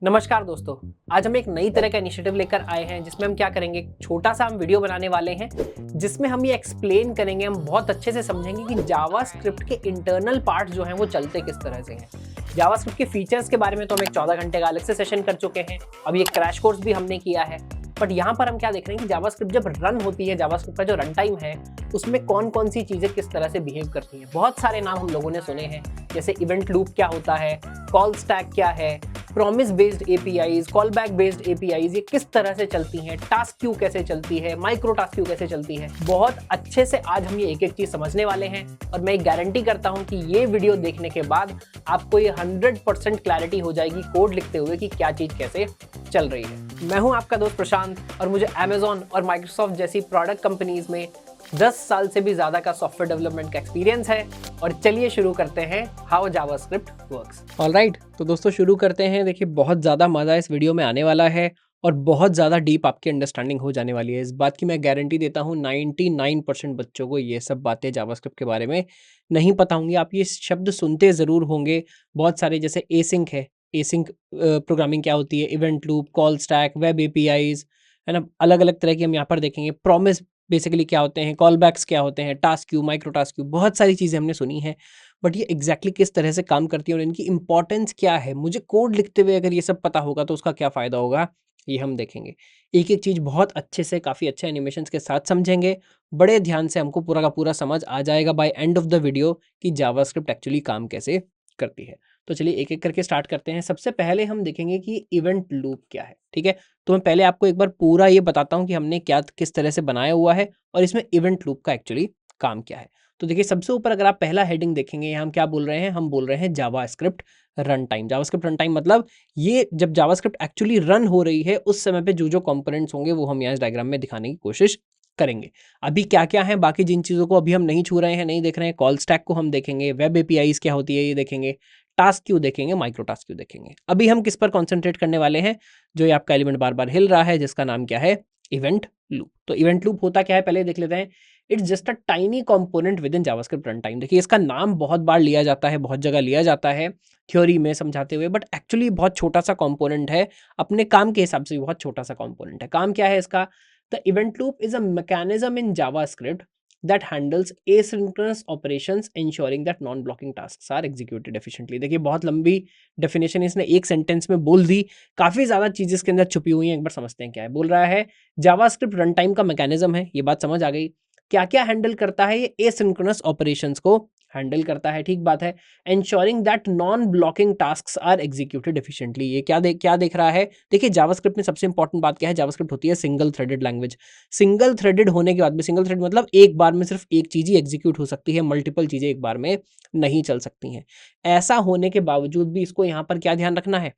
नमस्कार दोस्तों। आज हम एक नई तरह का इनिशिएटिव लेकर आए हैं जिसमें हम क्या करेंगे, छोटा सा हम वीडियो बनाने वाले हैं जिसमें हम ये एक्सप्लेन करेंगे, हम बहुत अच्छे से समझेंगे कि जावास्क्रिप्ट के इंटरनल पार्ट जो हैं वो चलते किस तरह से हैं। जावास्क्रिप्ट के फीचर्स के बारे में तो हम एक 14 घंटे का अलग से सेशन कर चुके हैं, अभी एक क्रैश कोर्स भी हमने किया है। बट यहाँ पर हम क्या देख रहे हैं कि जावास्क्रिप्ट जब रन होती है, जावास्क्रिप्ट का जो रन टाइम है उसमें कौन कौन सी चीज़ें किस तरह से बिहेव करती हैं। बहुत सारे नाम हम लोगों ने सुने हैं, जैसे इवेंट लूप क्या होता है, कॉल स्टैक क्या है, promise based APIs, call back based APIs, ये किस तरह से चलती हैं, टास्क क्यू कैसे चलती है, माइक्रो टास्क क्यू कैसे चलती है। बहुत अच्छे से आज हम ये एक एक चीज समझने वाले हैं और मैं गारंटी करता हूं कि ये वीडियो देखने के बाद आपको ये 100% क्लैरिटी हो जाएगी कोड लिखते हुए कि क्या चीज कैसे चल रही है। मैं हूं आपका दोस्त प्रशांत और मुझे अमेजॉन और माइक्रोसॉफ्ट जैसी प्रोडक्ट कंपनीज में 10 साल से भी ज्यादा का सॉफ्टवेयर डेवलपमेंट का एक्सपीरियंस है। और चलिए शुरू करते हैं हाउ जावास्क्रिप्ट वर्क्स। ऑलराइट, तो दोस्तों शुरू करते हैं। देखिए, बहुत ज़्यादा मज़ा इस वीडियो में आने वाला है और बहुत ज़्यादा डीप आपकी अंडरस्टैंडिंग हो जाने वाली है। इस बात की मैं गारंटी देता हूँ, 99% बच्चों को ये सब बातें जावास्क्रिप्ट के बारे में नहीं पता होंगी। आप ये शब्द सुनते ज़रूर होंगे बहुत सारे, जैसे एसिंक है। एसिंक प्रोग्रामिंग क्या होती है, event loop, call stack, web APIs, है ना। अलग अलग तरह की हम यहाँ पर देखेंगे। प्रॉमिस बेसिकली क्या होते हैं, कॉल बैक्स क्या होते हैं, task Q, micro task Q, बहुत सारी चीज़ें हमने सुनी हैं। बट ये एग्जैक्टली किस तरह से काम करती है और इनकी इंपॉर्टेंस क्या है, मुझे कोड लिखते हुए अगर ये सब पता होगा तो उसका क्या फ़ायदा होगा, ये हम देखेंगे। एक एक चीज़ बहुत अच्छे से, काफ़ी अच्छे एनिमेशंस के साथ समझेंगे। बड़े ध्यान से हमको पूरा का पूरा समझ आ जाएगा by end of the video कि जावास्क्रिप्ट एक्चुअली काम कैसे करती है। तो चलिए एक एक करके स्टार्ट करते हैं। सबसे पहले हम देखेंगे कि इवेंट लूप क्या है। ठीक है, तो मैं पहले आपको एक बार पूरा ये बताता हूँ कि हमने क्या किस तरह से बनाया हुआ है और इसमें इवेंट लूप का एक्चुअली काम क्या है। तो देखिए, सबसे ऊपर अगर आप पहला हेडिंग देखेंगे, यहाँ हम क्या बोल रहे हैं, हम बोल रहे हैं JavaScript run time. JavaScript run time मतलब ये जब जावास्क्रिप्ट एक्चुअली रन हो रही है उस समय पे जो जो कंपोनेंट्स होंगे वो हम यहाँ इस डायग्राम में दिखाने की कोशिश करेंगे। अभी क्या क्या है, बाकी जिन चीज़ों को अभी हम नहीं छू रहे हैं, नहीं देख रहे हैं, कॉल स्टैक को हम देखेंगे, वेब एपीआईज क्या होती है ये देखेंगे, टास्क क्यू देखेंगे, माइक्रो टास्क क्यू देखेंगे। अभी हम किस पर कॉन्सेंट्रेट करने वाले हैं, जो ये आपका एलिमेंट बार बार हिल रहा है जिसका नाम क्या है, इवेंट लूप। तो इवेंट लूप होता क्या है पहले देख लेते हैं। It's just a tiny component with in JavaScript run time. देखिए, इसका नाम बहुत बार लिया जाता है, बहुत जगह लिया जाता है थ्योरी में समझाते हुए, बट एक्चुअली बहुत छोटा सा कंपोनेंट है। अपने काम के हिसाब से भी बहुत छोटा सा कंपोनेंट है। काम क्या है इसका, the event loop is a mechanism in JavaScript that handles asynchronous operations ensuring that non-blocking tasks are executed efficiently। देखिए, बहुत लंबी डेफिनेशन इसने एक सेंटेंस में बोल दी, काफ़ी ज़्यादा चीज़ें इसके अंदर छुपी हुई हैं। एक बार समझते हैं क्या है। बोल रहा है जावास्क्रिप्ट रन टाइम का मैकेनिज्म है, ये बात समझ आ गई। क्या क्या हैंडल करता है, ये एसिंक्रोनस ऑपरेशंस को हैंडल करता है, ठीक बात है। ensuring that non blocking task are executed efficiently, ये क्या देख रहा है। देखिए, जावास्क्रिप्ट में सबसे इंपॉर्टेंट बात क्या है, जावास्क्रिप्ट होती है single threaded language. Single threaded होने के बाद में, सिंगल थ्रेड मतलब एक बार में सिर्फ एक चीज़ ही एग्जीक्यूट हो सकती है, मल्टीपल चीज़ें एक बार में नहीं चल सकती हैं। ऐसा होने के बावजूद भी इसको यहाँ पर क्या ध्यान रखना है,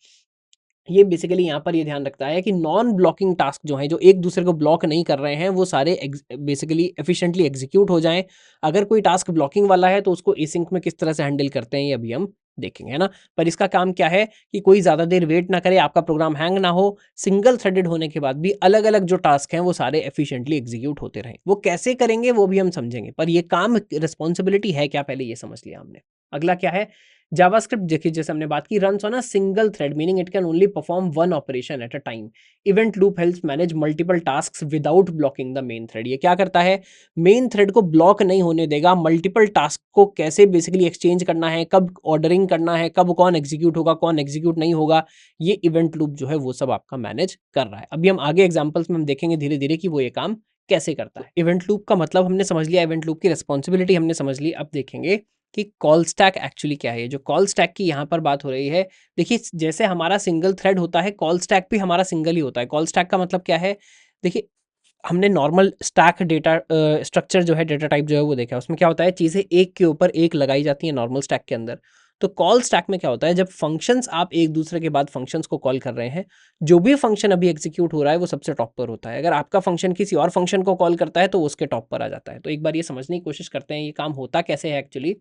ये बेसिकली यहाँ पर ये ध्यान रखता है कि नॉन ब्लॉकिंग टास्क जो हैं, जो एक दूसरे को ब्लॉक नहीं कर रहे हैं, वो सारे बेसिकली एफिशिएंटली एग्जीक्यूट हो जाएं। अगर कोई टास्क ब्लॉकिंग वाला है तो उसको एसिंक में किस तरह से हैंडल करते हैं ये अभी हम देखेंगे, है ना। पर इसका काम क्या है कि कोई ज़्यादा देर वेट ना करे, आपका प्रोग्राम हैंग ना हो, सिंगल थ्रेडेड होने के बाद भी अलग अलग जो टास्क हैं वो सारे एफिशिएंटली एग्जीक्यूट होते रहें। वो कैसे करेंगे वो भी हम समझेंगे, पर ये काम रिस्पॉन्सिबिलिटी है क्या, पहले ये समझ लिया हमने। अगला क्या है, जावास्क्रिप्ट देखिए, जैसे हमने बात की, runs on a single thread meaning it can only perform one operation at a time. Event loop helps manage multiple tasks without blocking the main thread. ये क्या करता है, मेन थ्रेड को ब्लॉक नहीं होने देगा। मल्टीपल टास्क को कैसे बेसिकली एक्सचेंज करना है, कब ऑर्डरिंग करना है, कब कौन एग्जीक्यूट होगा, कौन एग्जीक्यूट नहीं होगा, ये इवेंट लूप जो है वो सब आपका मैनेज कर रहा है। अभी हम आगे एग्जाम्पल्स में हम देखेंगे धीरे धीरे कि वो ये काम कैसे करता है। इवेंट लूप का मतलब हमने समझ लिया, इवेंट लूप की रिस्पॉन्सिबिलिटी हमने समझ ली। अब देखेंगे कि कॉल स्टैक एक्चुअली क्या है। जो कॉल स्टैक की यहाँ पर बात हो रही है, देखिए, जैसे हमारा सिंगल थ्रेड होता है, कॉल स्टैक भी हमारा सिंगल ही होता है। कॉल स्टैक का मतलब क्या है, देखिए, हमने नॉर्मल स्टैक डेटा स्ट्रक्चर जो है, डेटा टाइप जो है वो देखा है। उसमें क्या होता है, चीज़ें एक के ऊपर एक लगाई जाती हैं नॉर्मल स्टैक के अंदर। तो कॉल स्टैक में क्या होता है, जब फंक्शंस आप एक दूसरे के बाद फंक्शंस को कॉल कर रहे हैं, जो भी फंक्शन अभी एग्जीक्यूट हो रहा है वो सबसे टॉप पर होता है। अगर आपका फंक्शन किसी और फंक्शन को कॉल करता है तो वो उसके टॉप पर आ जाता है। तो एक बार ये समझने की कोशिश करते हैं ये काम होता कैसे है एक्चुअली।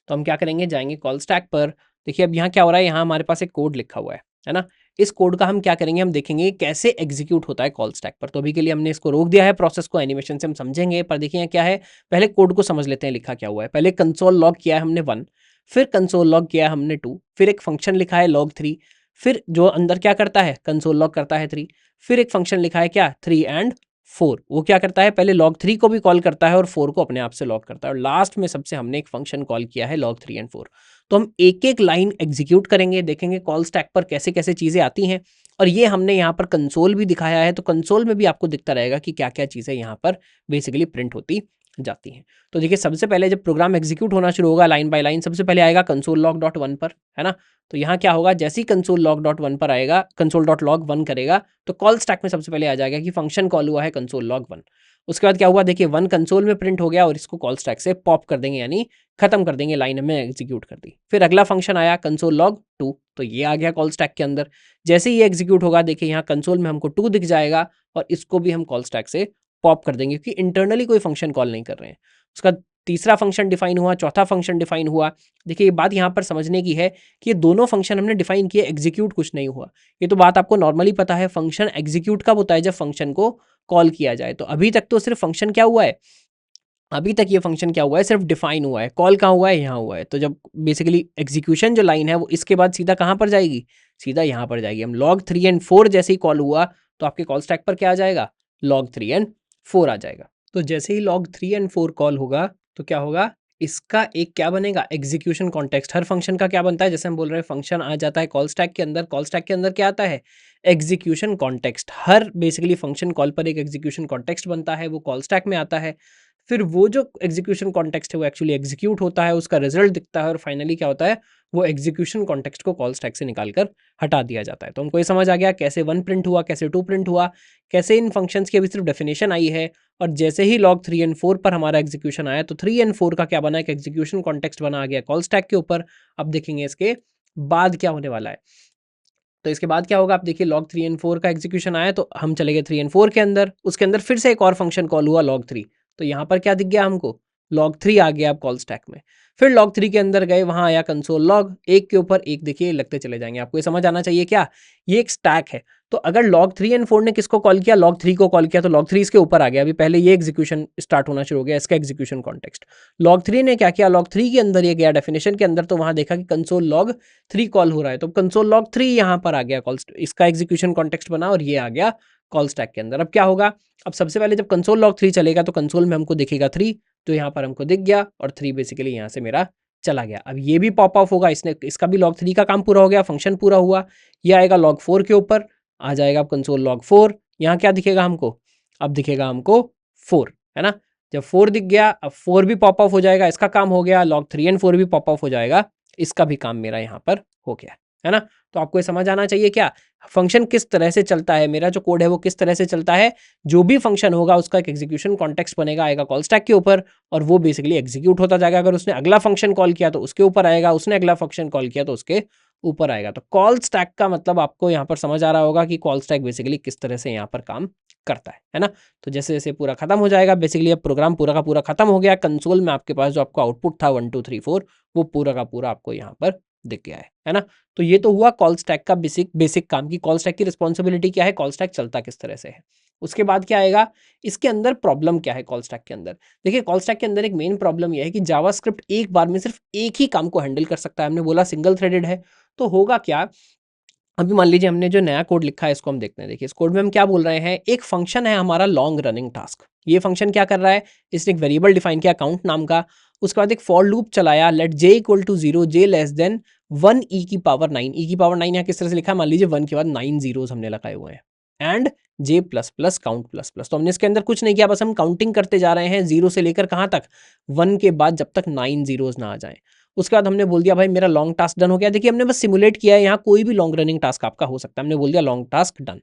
तो हम क्या करेंगे, जाएंगे कॉल स्टैक पर। देखिए, अब यहाँ क्या हो रहा है, यहाँ हमारे पास एक कोड लिखा हुआ है ना। इस कोड का हम क्या करेंगे, हम देखेंगे कैसे एग्जीक्यूट होता है कॉल स्टैक पर। तो अभी के लिए हमने इसको रोक दिया है, प्रोसेस को एनिमेशन से हम समझेंगे। पर देखिए क्या है, पहले कोड को समझ लेते हैं लिखा क्या हुआ है। पहले कंसोल लॉग किया है हमने 1, फिर कंसोल लॉग किया है हमने 2, फिर एक फंक्शन लिखा है log3, फिर जो अंदर क्या करता है, कंसोल लॉग करता है 3। फिर एक फंक्शन लिखा है क्या, 3 एंड 4, वो क्या करता है, पहले log 3 को भी कॉल करता है और 4 को अपने आप से लॉग करता है, और लास्ट में सबसे हमने एक फंक्शन कॉल किया है log 3 एंड 4। तो हम एक एक लाइन एग्जीक्यूट करेंगे, देखेंगे कॉल स्टैक पर कैसे कैसे चीज़ें आती हैं, और ये हमने यहाँ पर कंसोल भी दिखाया है, तो कंसोल में भी आपको दिखता रहेगा कि क्या क्या चीज़ें यहाँ पर बेसिकली प्रिंट होती जाती हैं। तो देखिए सबसे पहले जब प्रोग्राम एग्जीक्यूट होना शुरू होगा लाइन बाय लाइन, सबसे पहले आएगा कंसोल लॉग डॉट वन पर, है ना। तो यहाँ क्या होगा, जैसे ही कंसोल लॉग डॉट वन पर आएगा, कंसोल डॉट लॉग वन करेगा, तो कॉल स्टैक में सबसे पहले आ जाएगा कि फंक्शन कॉल हुआ है कंसोल लॉग वन। उसके बाद क्या हुआ, देखिए वन कंसोल में प्रिंट हो गया और इसको कॉल स्टैक से पॉप कर देंगे, यानी खत्म कर देंगे, लाइन में एग्जीक्यूट कर दी। फिर अगला फंक्शन आया कंसोल लॉग टू, तो ये आ गया कॉल स्टैक के अंदर। जैसे ही ये एग्जीक्यूट होगा, देखिए यहाँ कंसोल में हमको टू दिख जाएगा और इसको भी हम कॉल स्टैक से पॉप कर देंगे, क्योंकि इंटरनली कोई फंक्शन कॉल नहीं कर रहे हैं। उसका तीसरा फंक्शन डिफाइन हुआ, चौथा फंक्शन डिफाइन हुआ। देखिए ये बात यहाँ पर समझने की है कि ये दोनों फंक्शन हमने डिफाइन किए, एग्जीक्यूट कुछ नहीं हुआ। ये तो बात आपको नॉर्मली पता है, फंक्शन एग्जीक्यूट कब होता है, जब फंक्शन को कॉल किया जाए। तो अभी तक तो सिर्फ फंक्शन क्या हुआ है, अभी तक ये फंक्शन क्या हुआ है, सिर्फ डिफाइन हुआ है, कॉल कहाँ हुआ है, यहाँ हुआ है। तो जब बेसिकली एग्जीक्यूशन जो लाइन है वो इसके बाद सीधा कहाँ पर जाएगी, सीधा यहाँ पर जाएगी। हम log 3 एंड 4 जैसे ही कॉल हुआ तो आपके कॉल स्टैक पर क्या आ जाएगा, log 3 एंड 4 आ जाएगा। तो जैसे ही log 3 एंड 4 कॉल होगा तो क्या होगा, इसका एक क्या बनेगा, एग्जीक्यूशन कॉन्टेक्स्ट। हर फंक्शन का क्या बनता है, जैसे हम बोल रहे हैं फंक्शन आ जाता है कॉल स्टैक के अंदर, कॉल स्टैक के अंदर क्या आता है, एग्जीक्यूशन कॉन्टेक्स्ट। हर बेसिकली फंक्शन कॉल पर एक एग्जीक्यूशन कॉन्टेक्स्ट बनता है, वो कॉल स्टैक में आता है। फिर वो जो एग्जीक्यूशन कॉन्टेक्स्ट है वो एक्चुअली एग्जीक्यूट होता है, उसका रिजल्ट दिखता है, और फाइनली क्या होता है, वो एग्जीक्यूशन कॉन्टेक्स्ट को कॉल स्टैक से निकाल कर हटा दिया जाता है। तो हमको ये समझ आ गया कैसे वन प्रिंट हुआ, कैसे टू प्रिंट हुआ, कैसे इन फंक्शंस की अभी सिर्फ डेफिनेशन आई है। और जैसे ही log 3 एंड 4 पर हमारा एग्जीक्यूशन आया तो 3 एंड 4 का क्या बना, एक एग्जीक्यूशन कॉन्टेक्स्ट बना आ गया कॉल स्टैक के ऊपर। अब देखेंगे इसके बाद क्या होने वाला है। तो इसके बाद क्या होगा, आप देखिए log 3 एंड 4 का एग्जीक्यूशन आया तो हम चले गए 3 एंड 4 के अंदर, उसके अंदर फिर से एक और फंक्शन कॉल हुआ log 3। तो यहाँ पर क्या दिख गया हमको, log 3 आ गया अब कॉल स्टैक में। फिर log 3 के अंदर गए, वहां आया कंसोल लॉग, एक के ऊपर एक देखिए लगते चले जाएंगे। आपको ये समझ आना चाहिए क्या, ये एक स्टैक है। तो अगर log 3 एंड 4 ने किसको कॉल किया, log 3 को कॉल किया, तो log 3 इसके ऊपर आ गया। अभी पहले ये एग्जीक्यूशन स्टार्ट होना शुरू हो गया, इसका एग्जीक्यूशन कॉन्टेक्स्ट। log 3 ने क्या किया, log 3 के अंदर ये गया डेफिनेशन के अंदर, तो वहां देखा कि कंसोल log 3 कॉल हो रहा है, तो कंसोल log 3 यहाँ पर आ गया कॉल, इसका एग्जीक्यूशन कॉन्टेक्स्ट बना और ये आ गया कॉल स्टैक के अंदर। अब क्या होगा, अब सबसे पहले जब कंसोल log 3 चलेगा तो कंसोल में हमको दिखेगा 3, तो यहाँ पर हमको दिख गया और 3 बेसिकली यहाँ से मेरा चला गया। अब ये भी पॉप ऑफ होगा, इसने इसका भी log 3 का काम पूरा हो गया, फंक्शन पूरा हुआ। ये आएगा log 4 के ऊपर, आ जाएगा अब कंसोल log 4। यहाँ क्या दिखेगा हमको, अब दिखेगा हमको 4, है ना। जब 4 दिख गया, अब 4 भी पॉप ऑफ हो जाएगा, इसका काम हो गया। log 3 एंड 4 भी पॉप ऑफ हो जाएगा, इसका भी काम मेरा यहाँ पर हो गया, है ना। तो आपको ये समझ आना चाहिए क्या, फंक्शन किस तरह से चलता है, मेरा जो कोड है वो किस तरह से चलता है। जो भी फंक्शन होगा उसका एक एग्जीक्यूशन कॉन्टेक्स्ट बनेगा, आएगा कॉल स्टैक के ऊपर, और वो बेसिकली एग्जीक्यूट होता जाएगा। अगर उसने अगला फंक्शन कॉल किया तो उसके ऊपर आएगा, उसने अगला फंक्शन कॉल किया तो उसके ऊपर आएगा। तो कॉल स्टैक का मतलब आपको यहाँ पर समझ आ रहा होगा कि कॉल स्टैक बेसिकली किस तरह से यहाँ पर काम करता है ना। तो जैसे जैसे पूरा खत्म हो जाएगा, बेसिकली अब प्रोग्राम पूरा का पूरा खत्म हो गया। कंसोल में आपके पास जो आपका आउटपुट था 1 2 3 4, वो पूरा का पूरा आपको यहाँ पर दिख गया है ना। तो ये तो हुआ कॉल स्टैक का बेसिक काम की, कॉल स्टैक की रिस्पॉन्सिबिलिटी क्या है, कॉल स्टैक चलता किस तरह से है। उसके बाद क्या आएगा, इसके अंदर प्रॉब्लम क्या है कॉल स्टैक के अंदर। देखिए कॉल स्टैक के अंदर एक मेन प्रॉब्लम यह है कि जावास्क्रिप्ट एक बार में सिर्फ एक ही काम को हैंडल कर सकता है। हमने बोला सिंगल थ्रेडेड है, तो होगा क्या, अभी मान लीजिए हमने जो नया कोड लिखा है इसको हम देखते हैं। देखिए इस कोड में हम क्या बोल रहे हैं, एक फंक्शन है हमारा लॉन्ग रनिंग टास्क। ये फंक्शन क्या कर रहा है, इसने एक वेरिएबल डिफाइन किया काउंट नाम का, उसके बाद एक फॉर लूप चलाया, let j equal to 0, j less than 1 e की पावर 9। e की पावर 9 यहाँ किस तरह से लिखा है, मान लीजिए 1 के बाद 9 जीरोस हमने लगाए हुए हैं, and j plus plus count plus plus. तो हमने इसके अंदर कुछ नहीं किया, बस हम काउंटिंग करते जा रहे हैं, 0 से लेकर कहाँ तक, 1 के बाद जब तक 9 जीरोस ना आ जाए। उसके बाद हमने बोल दिया भाई मेरा लॉन्ग टास्क डन हो गया। देखिए हमने बस सिमुलेट किया है, यहाँ कोई भी लॉन्ग रनिंग टास्क आपका हो सकता है, हमने बोल दिया लॉन्ग टास्क डन।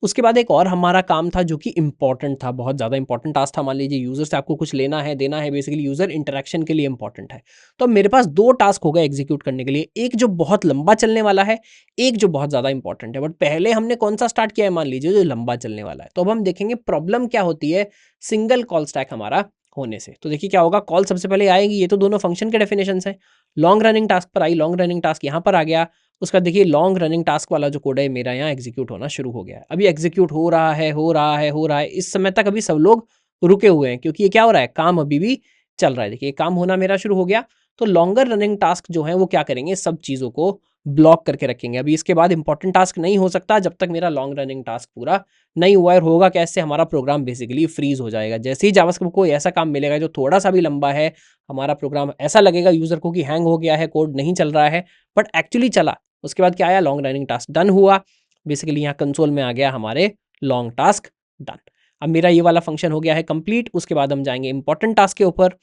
उसके बाद एक और हमारा काम था जो कि इंपॉर्टेंट था, बहुत ज़्यादा इंपॉर्टेंट टास्क था। मान लीजिए यूजर से आपको कुछ लेना है देना है, बेसिकली यूजर इंटरेक्शन के लिए इंपॉर्टेंट है। तो मेरे पास दो टास्क हो गए एग्जीक्यूट करने के लिए, एक जो बहुत लंबा चलने वाला है, एक जो बहुत ज़्यादा इंपॉर्टेंट है। बट पहले हमने कौन सा स्टार्ट किया है, मान लीजिए जो लंबा चलने वाला है। तो अब हम देखेंगे प्रॉब्लम क्या होती है सिंगल कॉल स्टैक हमारा होने से। तो देखिए क्या होगा, कॉल सबसे पहले आएगी, ये तो दोनों फंक्शन के डेफिनेशन है। लॉन्ग रनिंग टास्क पर आई, लॉन्ग रनिंग टास्क यहाँ पर आ गया। उसका देखिए लॉन्ग रनिंग टास्क वाला जो कोड है मेरा यहाँ एग्जीक्यूट होना शुरू हो गया है। अभी एग्जीक्यूट हो रहा है हो रहा है हो रहा है, इस समय तक अभी सब लोग रुके हुए हैं क्योंकि ये क्या हो रहा है, काम अभी भी चल रहा है। देखिए काम होना मेरा शुरू हो गया। तो लॉन्गर रनिंग टास्क जो है वो क्या करेंगे, सब चीज़ों को ब्लॉक करके रखेंगे। अभी इसके बाद इंपॉर्टेंट टास्क नहीं हो सकता जब तक मेरा लॉन्ग रनिंग टास्क पूरा नहीं हुआ है। होगा कैसे, हमारा प्रोग्राम बेसिकली फ्रीज हो जाएगा। जैसे ही जावास्क्रिप्ट को ऐसा काम मिलेगा जो थोड़ा सा भी लंबा है, हमारा प्रोग्राम ऐसा लगेगा यूजर को कि हैंग हो गया है, कोड नहीं चल रहा है, बट एक्चुअली चला। उसके बाद क्या आया, लॉन्ग रनिंग टास्क डन हुआ। बेसिकली यहाँ कंसोल में आ गया हमारे लॉन्ग टास्क डन। अब मेरा ये वाला फंक्शन हो गया है कंप्लीट। उसके बाद हम जाएंगे इंपॉर्टेंट टास्क के ऊपर,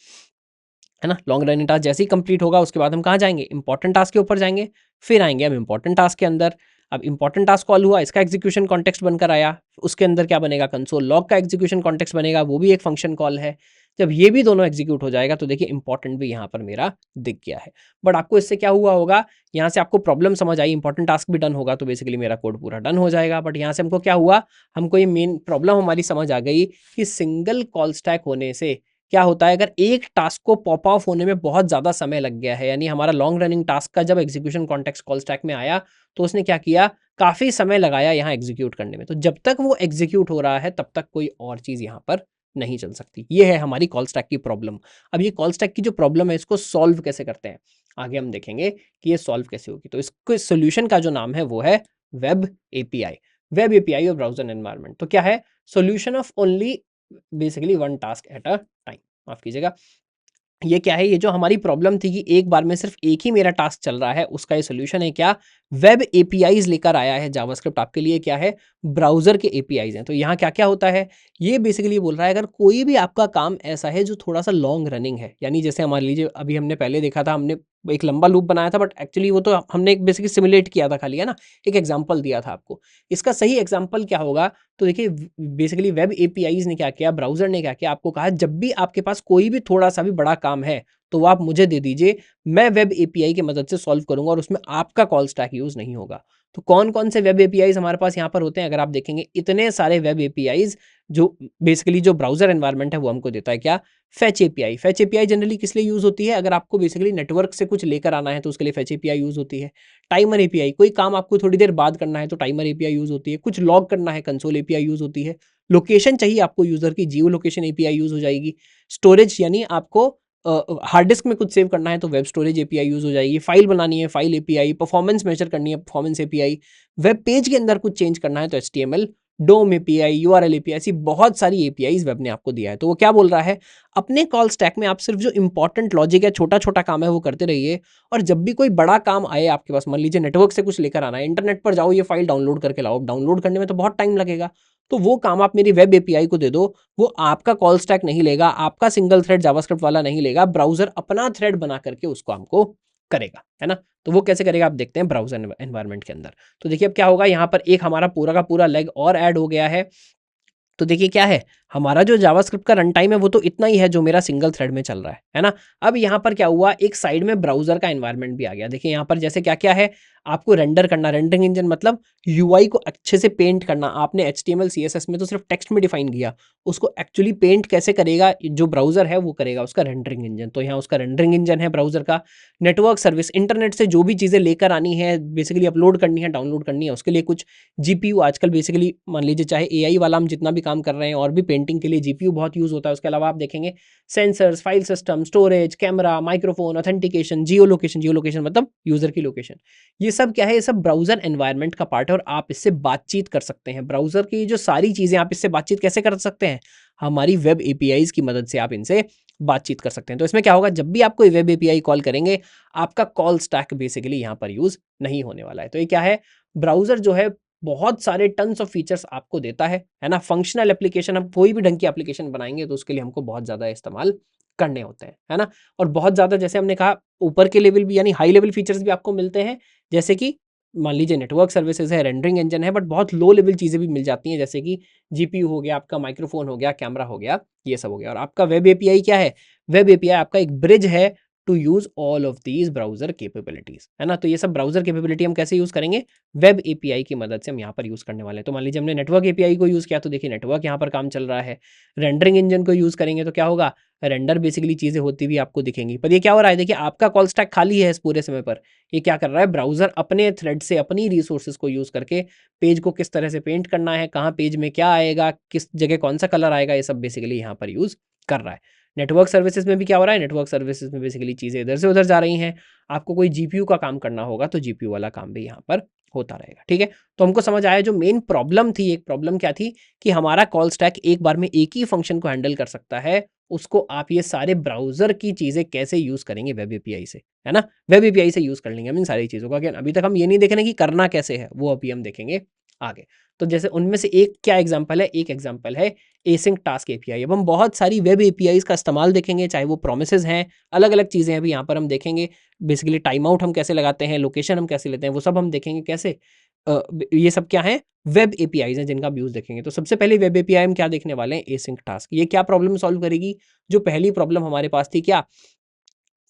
है ना। लॉन्ग रनिंग टास्क जैसे ही कंप्लीट होगा उसके बाद हम कहाँ जाएंगे, इंपॉर्टेंट टास्क के ऊपर जाएंगे। फिर आएंगे हम इंपॉर्टेंट टास्क के अंदर। अब इंपॉर्टेंट टास्क कॉल हुआ, इसका एग्जीक्यूशन कॉन्टेक्स्ट बनकर आया। उसके अंदर क्या बनेगा, कंसोल लॉग का एग्जीक्यूशन कॉन्टेक्स्ट बनेगा, वो भी एक फंक्शन कॉल है। जब ये भी दोनों एग्जीक्यूट हो जाएगा तो देखिए इंपॉर्टेंट भी यहाँ पर मेरा दिख गया है। बट आपको इससे क्या हुआ होगा, यहाँ से आपको प्रॉब्लम समझ आई, इंपॉर्टेंट टास्क भी डन होगा तो बेसिकली मेरा कोड पूरा डन हो जाएगा। बट यहाँ से हमको क्या हुआ, हमको ये मेन प्रॉब्लम हमारी समझ आ गई कि सिंगल कॉल स्टैक होने से क्या होता है, अगर एक टास्क को पॉप ऑफ होने में बहुत ज़्यादा समय लग गया है, यानी हमारा लॉन्ग रनिंग टास्क का जब एग्जीक्यूशन कॉन्टेक्स्ट कॉल स्टैक में आया तो उसने क्या किया, काफ़ी समय लगाया यहाँ एग्जीक्यूट करने में। तो जब तक वो एग्जीक्यूट हो रहा है तब तक कोई और चीज़ यहाँ पर नहीं चल सकती। ये है हमारी कॉल स्टैक की प्रॉब्लम। अब ये कॉल स्टैक की जो प्रॉब्लम है इसको सॉल्व कैसे करते हैं, आगे हम देखेंगे कि ये सॉल्व कैसे होगी। तो इसको सोल्यूशन का जो नाम है वो है वेब एपीआई। वेब एपीआई और ब्राउजर एनवायरनमेंट। तो क्या है, solution of only basically one task at a time. माफ कीजिएगा, ये क्या है, ये जो हमारी प्रॉब्लम थी कि एक बार में सिर्फ एक ही मेरा टास्क चल रहा है, उसका ये सोल्यूशन है क्या, वेब एपीआईज लेकर आया है जावास्क्रिप्ट आपके लिए। क्या है, ब्राउजर के एपीआईज हैं। तो यहाँ क्या क्या होता है, ये बेसिकली बोल रहा है अगर कोई भी आपका काम ऐसा है जो थोड़ा सा लॉन्ग रनिंग है, यानी जैसे मान लीजिए अभी हमने पहले देखा था, हमने एक लंबा लूप बनाया था, बट एक्चुअली वो तो हमने एक बेसिकली सिमुलेट किया था खाली, है ना, एक एग्जाम्पल दिया था आपको। इसका सही एग्जाम्पल क्या होगा, तो देखिए बेसिकली वेब एपीआईज ने क्या किया, ब्राउजर ने क्या किया, आपको कहा जब भी आपके पास कोई भी थोड़ा सा भी बड़ा काम है तो वो आप मुझे दे दीजिए, मैं वेब एपीआई की मदद से सॉल्व करूंगा और उसमें आपका कॉल स्टैक यूज नहीं होगा। तो कौन कौन से वेब एपीआईज हमारे पास यहाँ पर होते हैं, अगर आप देखेंगे इतने सारे वेब एपीआईज जो बेसिकली जो ब्राउजर एनवायरनमेंट है वो हमको देता है। क्या, fetch API. Fetch API generally किस लिए यूज होती है, अगर आपको बेसिकली नेटवर्क से कुछ लेकर आना है तो उसके लिए फेच एपीआई यूज होती है। टाइमर एपीआई, कोई काम आपको थोड़ी देर बाद करना है तो टाइमर एपीआई यूज होती है। कुछ लॉग करना है, कंसोल एपीआई यूज होती है। लोकेशन चाहिए आपको यूजर की, जियो लोकेशन एपीआई यूज हो जाएगी। स्टोरेज यानी आपको हार्ड डिस्क में कुछ सेव करना है तो वेब स्टोरेज एपीआई यूज हो जाएगी। फाइल बनानी है, फाइल एपीआई। परफॉर्मेंस मेजर करनी है, परफॉर्मेंस एपीआई। वेब पेज के अंदर कुछ चेंज करना है तो एचटीएमएल, डोम एपीआई, यूआरएल एपीआई, ऐसी बहुत सारी एपीआईज वेब ने आपको दिया है। तो वो क्या बोल रहा है, अपने कॉल स्टैक में आप सिर्फ जो इंपॉर्टेंट लॉजिक है, छोटा छोटा काम है वो करते रहिए, और जब भी कोई बड़ा काम आए आपके पास, मान लीजिए नेटवर्क से कुछ लेकर आना है, इंटरनेट पर जाओ, ये फाइल डाउनलोड करके लाओ, डाउनलोड करने में तो बहुत टाइम लगेगा, तो वो काम आप मेरी वेब एपीआई को दे दो। वो आपका कॉल स्टैक नहीं लेगा, आपका सिंगल थ्रेड जावास्क्रिप्ट वाला नहीं लेगा, ब्राउजर अपना थ्रेड बना करके उसको हमको करेगा, है ना। तो वो कैसे करेगा आप देखते हैं ब्राउजर एनवायरनमेंट के अंदर। तो देखिए अब क्या होगा, यहाँ पर एक हमारा पूरा का पूरा लेग और ऐड हो गया है। तो देखिए क्या है, हमारा जो जावास्क्रिप्ट का रन टाइम है वो तो इतना ही है जो मेरा सिंगल थ्रेड में चल रहा है ना। अब यहाँ पर क्या हुआ, एक साइड में ब्राउजर का एनवायरनमेंट भी आ गया। देखिए यहाँ पर जैसे क्या क्या है, आपको रेंडर करना, रेंडरिंग इंजन मतलब यूआई को अच्छे से पेंट करना। आपने एचटीएमएल सीएसएस में तो सिर्फ टेक्स्ट में डिफाइन किया, उसको एक्चुअली पेंट कैसे करेगा जो ब्राउजर है वो करेगा, उसका रेंडरिंग इंजन। तो यहाँ उसका रेंडरिंग इंजन है ब्राउजर का। नेटवर्क सर्विस, इंटरनेट से जो भी चीज़ें लेकर आनी है, बेसिकली अपलोड करनी है, डाउनलोड करनी है, उसके लिए कुछ जीपीयू आजकल बेसिकली मान लीजिए चाहे एआई वाला हम जितना भी काम कर रहे हैं और भी पेंटिंग के लिए जीपीयू बहुत यूज होता है। उसके अलावा आप देखेंगे sensors, file system, storage, camera, microphone, authentication, जियो लोकेशन। जियो लोकेशन मतलब यूजर की लोकेशन। ये सब क्या है, ये सब ब्राउजर एनवायरनमेंट का पार्ट है और आप इससे बातचीत कर सकते हैं। ब्राउजर की जो सारी चीजें आप इससे बातचीत कैसे कर सकते हैं, हमारी वेब एपीआईज की मदद से आप इनसे बातचीत कर सकते हैं। तो इसमें क्या होगा, जब भी आप कोई वेब एपीआई कॉल करेंगे आपका कॉल स्टैक बेसिकली यहाँ पर यूज नहीं होने वाला है। तो ये क्या है, ब्राउजर जो है बहुत सारे टन्स ऑफ फीचर्स आपको देता है ना। फंक्शनल एप्लीकेशन, हम कोई भी ढंग की एप्लीकेशन बनाएंगे तो उसके लिए हमको बहुत ज़्यादा इस्तेमाल करने होते हैं, है ना। और बहुत ज़्यादा जैसे हमने कहा ऊपर के लेवल भी यानी हाई लेवल फीचर्स भी आपको मिलते हैं, जैसे कि मान लीजिए नेटवर्क सर्विसेज है, रेंडरिंग इंजन है, बट बहुत लो लेवल चीज़ें भी मिल जाती हैं, जैसे कि जीपीयू हो गया, आपका माइक्रोफोन हो गया, कैमरा हो गया, ये सब हो गया। और आपका वेब एपीआई क्या है, वेब एपीआई आपका एक ब्रिज है to use all of these browser capabilities, है ना। तो ये सब ब्राउजर कैपेबिलिटी हम कैसे यूज करेंगे, वेब एपीआई की मदद से हम यहाँ पर यूज करने वाले हैं। तो मान लीजिए हमने नेटवर्क एपीआई को यूज किया तो देखिए नेटवर्क यहाँ पर काम चल रहा है। रेंडरिंग इंजन को यूज करेंगे तो क्या होगा, रेंडर बेसिकली चीजें होती हुई आपको दिखेंगी। पर ये क्या हो रहा है, देखिए आपका कॉल स्टैक खाली है इस पूरे समय पर। ये क्या कर रहा है, ब्राउजर अपने थ्रेड से अपनी रिसोर्सेज को यूज करके पेज को किस तरह से पेंट करना है, कहाँ पेज में क्या आएगा, किस जगह कौन सा कलर आएगा, ये सब बेसिकली यहाँ पर यूज कर रहा है। नेटवर्क सर्विसेज में भी क्या हो रहा है, नेटवर्क सर्विसेज में बेसिकली चीज़ें इधर से उधर जा रही हैं। आपको कोई जीपीयू का काम करना होगा तो जीपीयू वाला काम भी यहाँ पर होता रहेगा, ठीक है। तो हमको समझ आया जो मेन प्रॉब्लम थी, एक प्रॉब्लम क्या थी कि हमारा कॉल स्टैक एक बार में एक ही फंक्शन को हैंडल कर सकता है, उसको आप ये सारे ब्राउज़र की चीज़ें कैसे यूज़ करेंगे वेब एपीआई से, है ना? वेब एपीआई से यूज़ कर लेंगे हम इन सारी चीज़ों को। अगेन अभी तक हम ये नहीं देख रहे हैं कि करना कैसे है, वो अभी हम देखेंगे आगे। तो जैसे उनमें से एक क्या एग्ज़ाम्पल है, एक एग्ज़ाम्पल है एसिंक टास्क एपीआई। अब हम बहुत सारी वेब एपीआईज़ का इस्तेमाल देखेंगे, चाहे वो प्रोमिसेस हैं, अलग-अलग चीज़ें हैं, अभी यहाँ पर हम देखेंगे। बेसिकली टाइम आउट हम कैसे लगाते हैं, लोकेशन हम कैसे लेते हैं, वो सब हम देखेंगे कैसे। ये सब क्या है, वेब एपीआईज़ हैं जिनका हम यूज़ देखेंगे। तो सबसे पहले वेब एपीआई हम क्या देखने वाले हैं, एसिंक टास्क। ये क्या प्रॉब्लम सॉल्व करेगी? जो पहली प्रॉब्लम हमारे पास थी क्या,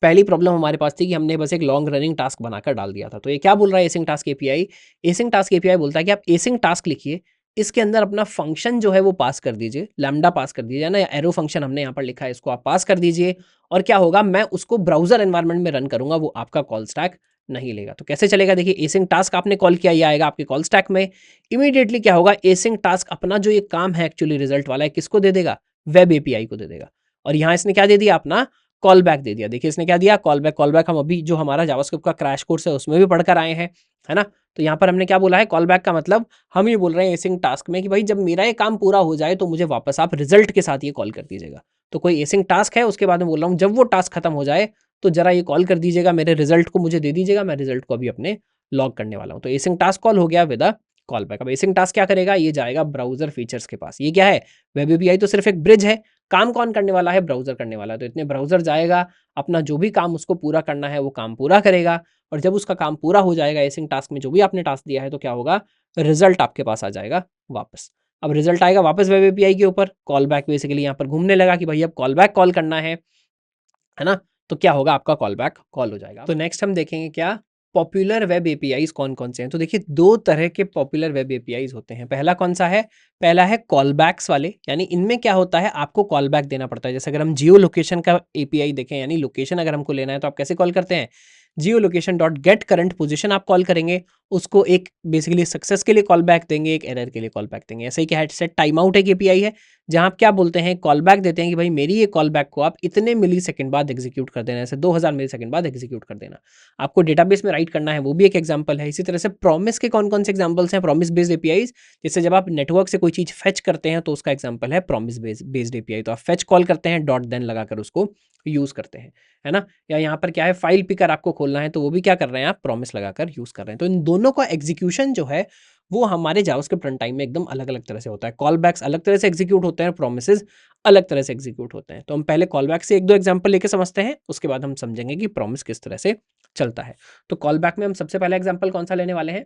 पहली प्रॉब्लम हमारे पास थी कि हमने बस एक लॉन्ग रनिंग टास्क बनाकर डाल दिया था। तो ये क्या बोल रहा है async task API? Async task API बोलता है कि आप एसिंक टास्क लिखिए, इसके अंदर अपना फंक्शन जो है वो पास कर दीजिए, लैम्बडा पास कर दीजिए, है ना, या एरो फंक्शन हमने यहाँ पर लिखा है, इसको आप पास कर दीजिए। और क्या होगा, मैं उसको ब्राउज़र एनवायरनमेंट में रन करूँगा, वो आपका कॉल स्टैक नहीं लेगा। तो कैसे चलेगा, देखिए एसिंक टास्क आपने कॉल किया, ये आएगा आपके कॉल स्टैक में। इमीडिएटली क्या होगा, एसिंक टास्क अपना जो ये काम है एक्चुअली रिजल्ट वाला है, किसको दे देगा, वेब एपीआई को दे देगा। और यहाँ इसने क्या दे दिया, अपना कॉल बैक दे दिया। देखिए इसने क्या दिया, कॉल बैक। कॉल बैक हम अभी जो हमारा जावास्क्रिप्ट का क्रैश कोर्स है उसमें भी पढ़कर आए हैं, है ना। तो यहाँ पर हमने क्या बोला है, कॉल बैक का मतलब हम ये बोल रहे हैं एसिंक टास्क में कि भाई जब मेरा ये काम पूरा हो जाए तो मुझे वापस आप रिजल्ट के साथ ये कॉल कर दीजिएगा। तो कोई एसिंक टास्क है, उसके बाद में बोल रहा हूँ जब वो टास्क खत्म हो जाए तो जरा ये कॉल कर दीजिएगा, मेरे रिजल्ट को मुझे दे दीजिएगा, मैं रिजल्ट को अभी अपने लॉग करने वाला हूँ। तो एसिंक टास्क कॉल हो गया विद अ कॉल बैक। अब एसिंक टास्क क्या करेगा, ये जाएगा ब्राउजर फीचर्स के पास। ये क्या है, वेब एपीआई तो सिर्फ एक ब्रिज है, काम कौन करने वाला है, ब्राउजर करने वाला है। तो इतने ब्राउजर जाएगा, अपना जो भी काम उसको पूरा करना है वो काम पूरा करेगा। और जब उसका काम पूरा हो जाएगा एसिंक टास्क में, जो भी आपने टास्क दिया है, तो क्या होगा, रिजल्ट आपके पास आ जाएगा वापस। अब रिजल्ट आएगा वापस वेब एपीआई के ऊपर, कॉल बैक बेसिकली यहाँ पर घूमने लगा कि भाई अब कॉल बैक कॉल करना है ना। तो क्या होगा, आपका कॉल बैक कॉल हो जाएगा। तो नेक्स्ट हम देखेंगे क्या, पॉपुलर वेब एपीआईज कौन कौन से हैं। तो देखिए दो तरह के पॉपुलर वेब एपीआईज होते हैं। पहला कौन सा है, पहला है कॉल बैक्स वाले, यानी इनमें क्या होता है, आपको कॉल बैक देना पड़ता है। जैसे अगर हम जियो लोकेशन का एपीआई देखें, यानी लोकेशन अगर हमको लेना है तो आप कैसे कॉल करते हैं, जियो location dot gate current position आप कॉल करेंगे, उसको एक बेसिकली सक्सेस के लिए कॉल बैक देंगे, एक एरर के लिए कॉल बैक देंगे। ऐसे ही क्या है, सेट टाइम आउट एक एपीआई है, जहां आप क्या बोलते हैं, कॉल बैक देते हैं कि भाई मेरी ये कॉल बैक को आप इतने मिली सेकंड बाद एग्जीक्यूट कर देना, जैसे 2000 मिली सेकंड बाद एग्जीक्यूट कर देना। आपको डेटाबेस में राइट करना है, वो भी एक एग्जांपल है। इसी तरह से प्रॉमिस के कौन कौन से एग्जांपल्स हैं, प्रॉमिस बेस्ड एपीआईज, जैसे जब आप नेटवर्क से कोई चीज फेच करते हैं तो उसका एग्जांपल है प्रॉमिस बेस्ड एपीआई। तो आप फेच कॉल करते हैं, डॉट देन लगाकर उसको यूज करते हैं, है ना। या यहाँ पर क्या है, फाइल पिकर आपको खोलना है तो वो भी क्या कर रहे हैं, आप प्रॉमिस लगाकर यूज कर रहे हैं। तो इन दोनों का एग्जीक्यूशन जो है वो हमारे जावास्क्रिप्ट रन टाइम में एकदम अलग अलग तरह से होता है। कॉल बैक्स अलग तरह से एग्जीक्यूट होते हैं, प्रोमिसेस अलग तरह से एग्जीक्यूट होते हैं। तो हम पहले कॉल बैक से एक दो एग्जांपल लेके समझते हैं, उसके बाद हम समझेंगे कि प्रॉमिस किस तरह से चलता है। तो कॉल बैक में हम सबसे पहला एग्जांपल कौन सा लेने वाले हैं,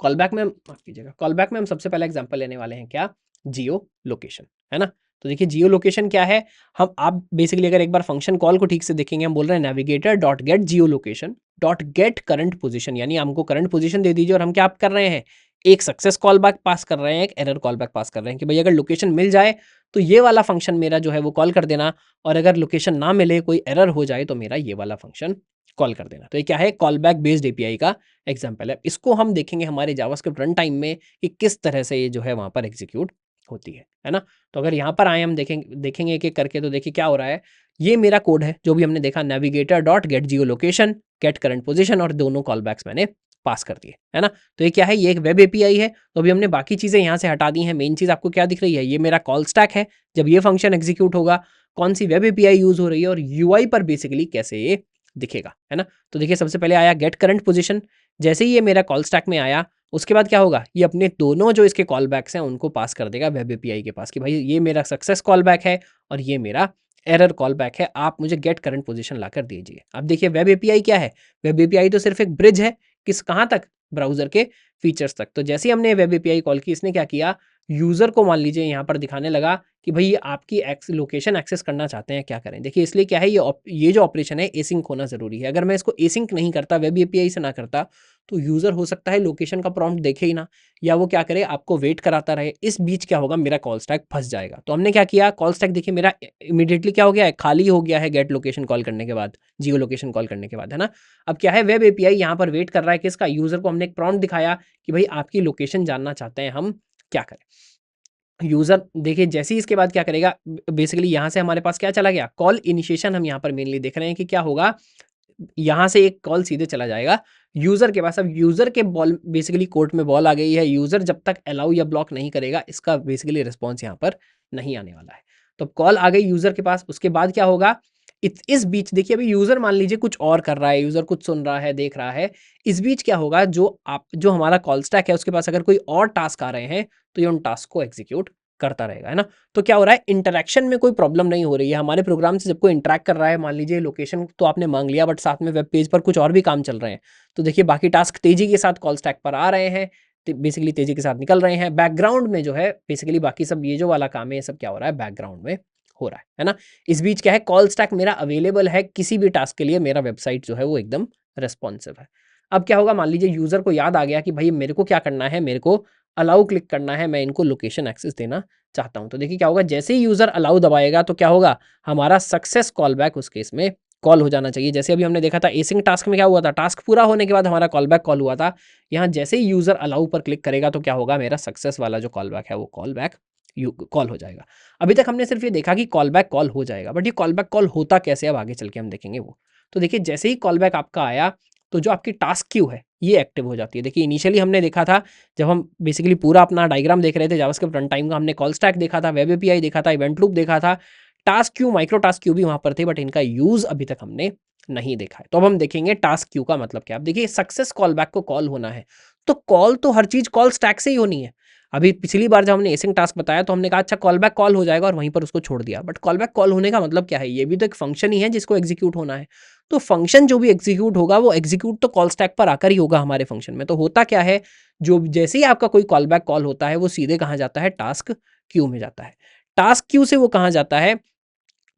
कॉल बैक में हम, माफ कीजिएगा, कॉल बैक में हम सबसे पहला एग्जांपल लेने वाले हैं क्या, जियो लोकेशन, है ना। तो देखिए जियो लोकेशन क्या है, हम आप बेसिकली अगर एक बार फंक्शन कॉल को ठीक से देखेंगे, हम बोल रहे हैं नेविगेटर डॉट गेट जियो location dot gate current position, यानी हमको करंट पोजीशन दे दीजिए। और हम क्या कर रहे हैं, एक सक्सेस कॉल बैक पास कर रहे हैं, एक एरर कॉल बैक पास कर रहे हैं कि भाई अगर लोकेशन मिल जाए तो ये वाला फंक्शन मेरा जो है वो कॉल कर देना, और अगर लोकेशन ना मिले, कोई एरर हो जाए, तो मेरा ये वाला फंक्शन कॉल कर देना। तो ये क्या है, कॉल बैक बेस्ड एपीआई का एग्जाम्पल है। इसको हम देखेंगे हमारे जावास्क्रिप्ट रन टाइम में कि किस तरह से ये जो है वहां पर एग्जीक्यूट होती है ना। तो अगर यहाँ पर आए हम देखेंगे एक एक करके, तो देखिए क्या हो रहा है, ये मेरा कोड है जो भी हमने देखा, navigator dot get geolocation get current position, और दोनों कॉल बैक्स मैंने पास कर दिए, है ना। तो ये क्या है, ये एक वेब एपीआई है। तो अभी हमने बाकी चीजें यहाँ से हटा दी हैं। मेन चीज आपको क्या दिख रही है, ये मेरा कॉल स्टैक है। जब ये फंक्शन एग्जीक्यूट होगा, कौन सी वेब एपीआई यूज हो रही है, और यूआई पर बेसिकली कैसे ये दिखेगा, है ना। तो देखिए सबसे पहले आया गेट करंट पोजीशन, जैसे ही ये मेरा कॉल स्टैक में आया, उसके बाद क्या होगा, ये अपने दोनों जो इसके कॉल बैक्स हैं उनको पास कर देगा वेब एपीआई के पास कि भाई ये मेरा सक्सेस कॉल बैक है और ये मेरा एरर कॉल बैक है, आप मुझे गेट करंट पोजीशन लाकर दीजिए। अब देखिए वेब एपीआई क्या है, वेब एपीआई तो सिर्फ एक ब्रिज है, किस कहाँ तक, ब्राउजर के फीचर्स तक। तो जैसे ही हमने वेब एपीआई कॉल की, इसने क्या किया, यूजर को मान लीजिए यहाँ पर दिखाने लगा कि भाई ये आपकी लोकेशन एक्सेस करना चाहते हैं, क्या करें। देखिए इसलिए क्या है, ये जो ऑपरेशन है एसिंक होना जरूरी है। अगर मैं इसको एसिंक नहीं करता, वेब एपीआई से ना करता, तो यूजर हो सकता है लोकेशन का प्रॉम्प्ट देखे ही ना, या वो क्या करे, आपको वेट कराता रहे। इस बीच क्या होगा, मेरा कॉल स्टैक फंस जाएगा। तो हमने क्या किया, कॉल स्टैक देखिए मेरा इमीडिएटली क्या हो गया है, खाली हो गया है गेट लोकेशन कॉल करने के बाद, जियो लोकेशन कॉल करने के बाद, है ना। अब क्या है, वेब एपीआई यहाँ पर वेट कर रहा है किसका, यूजर को। हमने एक प्रॉम्प्ट दिखाया कि भाई आपकी लोकेशन जानना चाहते हैं हम, क्या करें। यूज़र देखिए जैसे ही इसके बाद क्या करेगा, बेसिकली यहाँ से हमारे पास क्या चला गया, कॉल इनिशिएशन हम यहाँ पर मेनली देख रहे हैं कि क्या होगा, यहाँ से एक कॉल सीधे चला जाएगा यूज़र के पास। अब यूज़र के बॉल बेसिकली कोर्ट में बॉल आ गई है, यूज़र जब तक अलाउ या ब्लॉक नहीं करेगा इसका बेसिकली रिस्पॉन्स यहाँ पर नहीं आने वाला है। तो कॉल आ गई यूज़र के पास, उसके बाद क्या होगा, इस बीच देखिए अभी यूज़र मान लीजिए कुछ और कर रहा है, यूज़र कुछ सुन रहा है, देख रहा है। इस बीच क्या होगा, जो हमारा कॉल स्टैक है उसके पास अगर कोई और टास्क आ रहे हैं, तो ये उन टास्क को एग्ज़ीक्यूट करता रहेगा, है ना? तो क्या हो रहा है, इंटरैक्शन में कोई प्रॉब्लम नहीं हो रही है। हमारे प्रोग्राम से जब कोई इंटरैक्ट कर रहा है, मान लीजिए लोकेशन तो आपने माँग लिया बट साथ में वेब पेज पर कुछ और भी काम चल रहे हैं। तो देखिए बाकी टास्क तेज़ी के साथ कॉल स्टैक पर आ रहे हैं, बेसिकली तेज़ी के साथ निकल रहे हैं। बैकग्राउंड में जो है बेसिकली बाकी सब ये जो वाला काम है, ये सब क्या हो रहा है, बैकग्राउंड में हो रहा है ना? इस बीच क्या है, कॉल स्टैक मेरा अवेलेबल है किसी भी टास्क के लिए, मेरा वेबसाइट जो है वो एकदम रिस्पॉन्सिव है। अब क्या होगा, मान लीजिए यूज़र को याद आ गया कि भाई मेरे को क्या करना है, मेरे को अलाउ क्लिक करना है, मैं इनको लोकेशन एक्सेस देना चाहता हूँ। तो देखिए क्या होगा, जैसे ही यूज़र अलाउ दबाएगा तो क्या होगा, हमारा सक्सेस कॉल बैक उस केस में कॉल हो जाना चाहिए। जैसे अभी हमने देखा था एसिंक टास्क में क्या हुआ था, टास्क पूरा होने के बाद हमारा कॉल बैक कॉल हुआ था। यहाँ जैसे ही यूज़र अलाउ पर क्लिक करेगा तो क्या होगा, मेरा सक्सेस वाला जो कॉल बैक है वो कॉल बैक कॉल हो जाएगा। अभी तक हमने सिर्फ ये देखा कि कॉल बैक कॉल हो जाएगा, बट ये कॉल बैक कॉल होता कैसे, अब आगे चल के हम देखेंगे वो। तो देखिए जैसे ही कॉल बैक आपका आया, तो जो आपकी टास्क क्यू है ये एक्टिव हो जाती है। देखिए इनिशियली हमने देखा था, जब हम बेसिकली पूरा अपना डायग्राम देख रहे थे जावास्क्रिप्ट रन टाइम का, हमने कॉल स्टैक देखा था, वेब एपीआई देखा था, इवेंट लूप देखा था, task Q, micro task Q भी वहाँ पर थे, बट इनका यूज़ अभी तक हमने नहीं देखा है। तो अब हम देखेंगे टास्क क्यू का मतलब क्या है। अब देखिए सक्सेस कॉल बैक को कॉल होना है, तो कॉल तो हर चीज़ कॉल स्टैक से ही होनी है। अभी पिछली बार जब हमने एसिंक टास्क बताया तो हमने कहा अच्छा कॉल बैक कॉल हो जाएगा और वहीं पर उसको छोड़ दिया, बट कॉल बैक कॉल होने का मतलब क्या है, ये भी तो एक फंक्शन ही है जिसको एग्जीक्यूट होना है। तो फंक्शन जो भी एग्जीक्यूट होगा वो एग्जीक्यूट तो कॉल स्टैक पर आकर ही होगा हमारे फंक्शन में। तो होता क्या है, जो जैसे ही आपका कोई कॉल बैक कॉल होता है वो सीधे कहाँ जाता है, टास्क क्यू में जाता है। टास्क क्यू से वो कहाँ जाता है,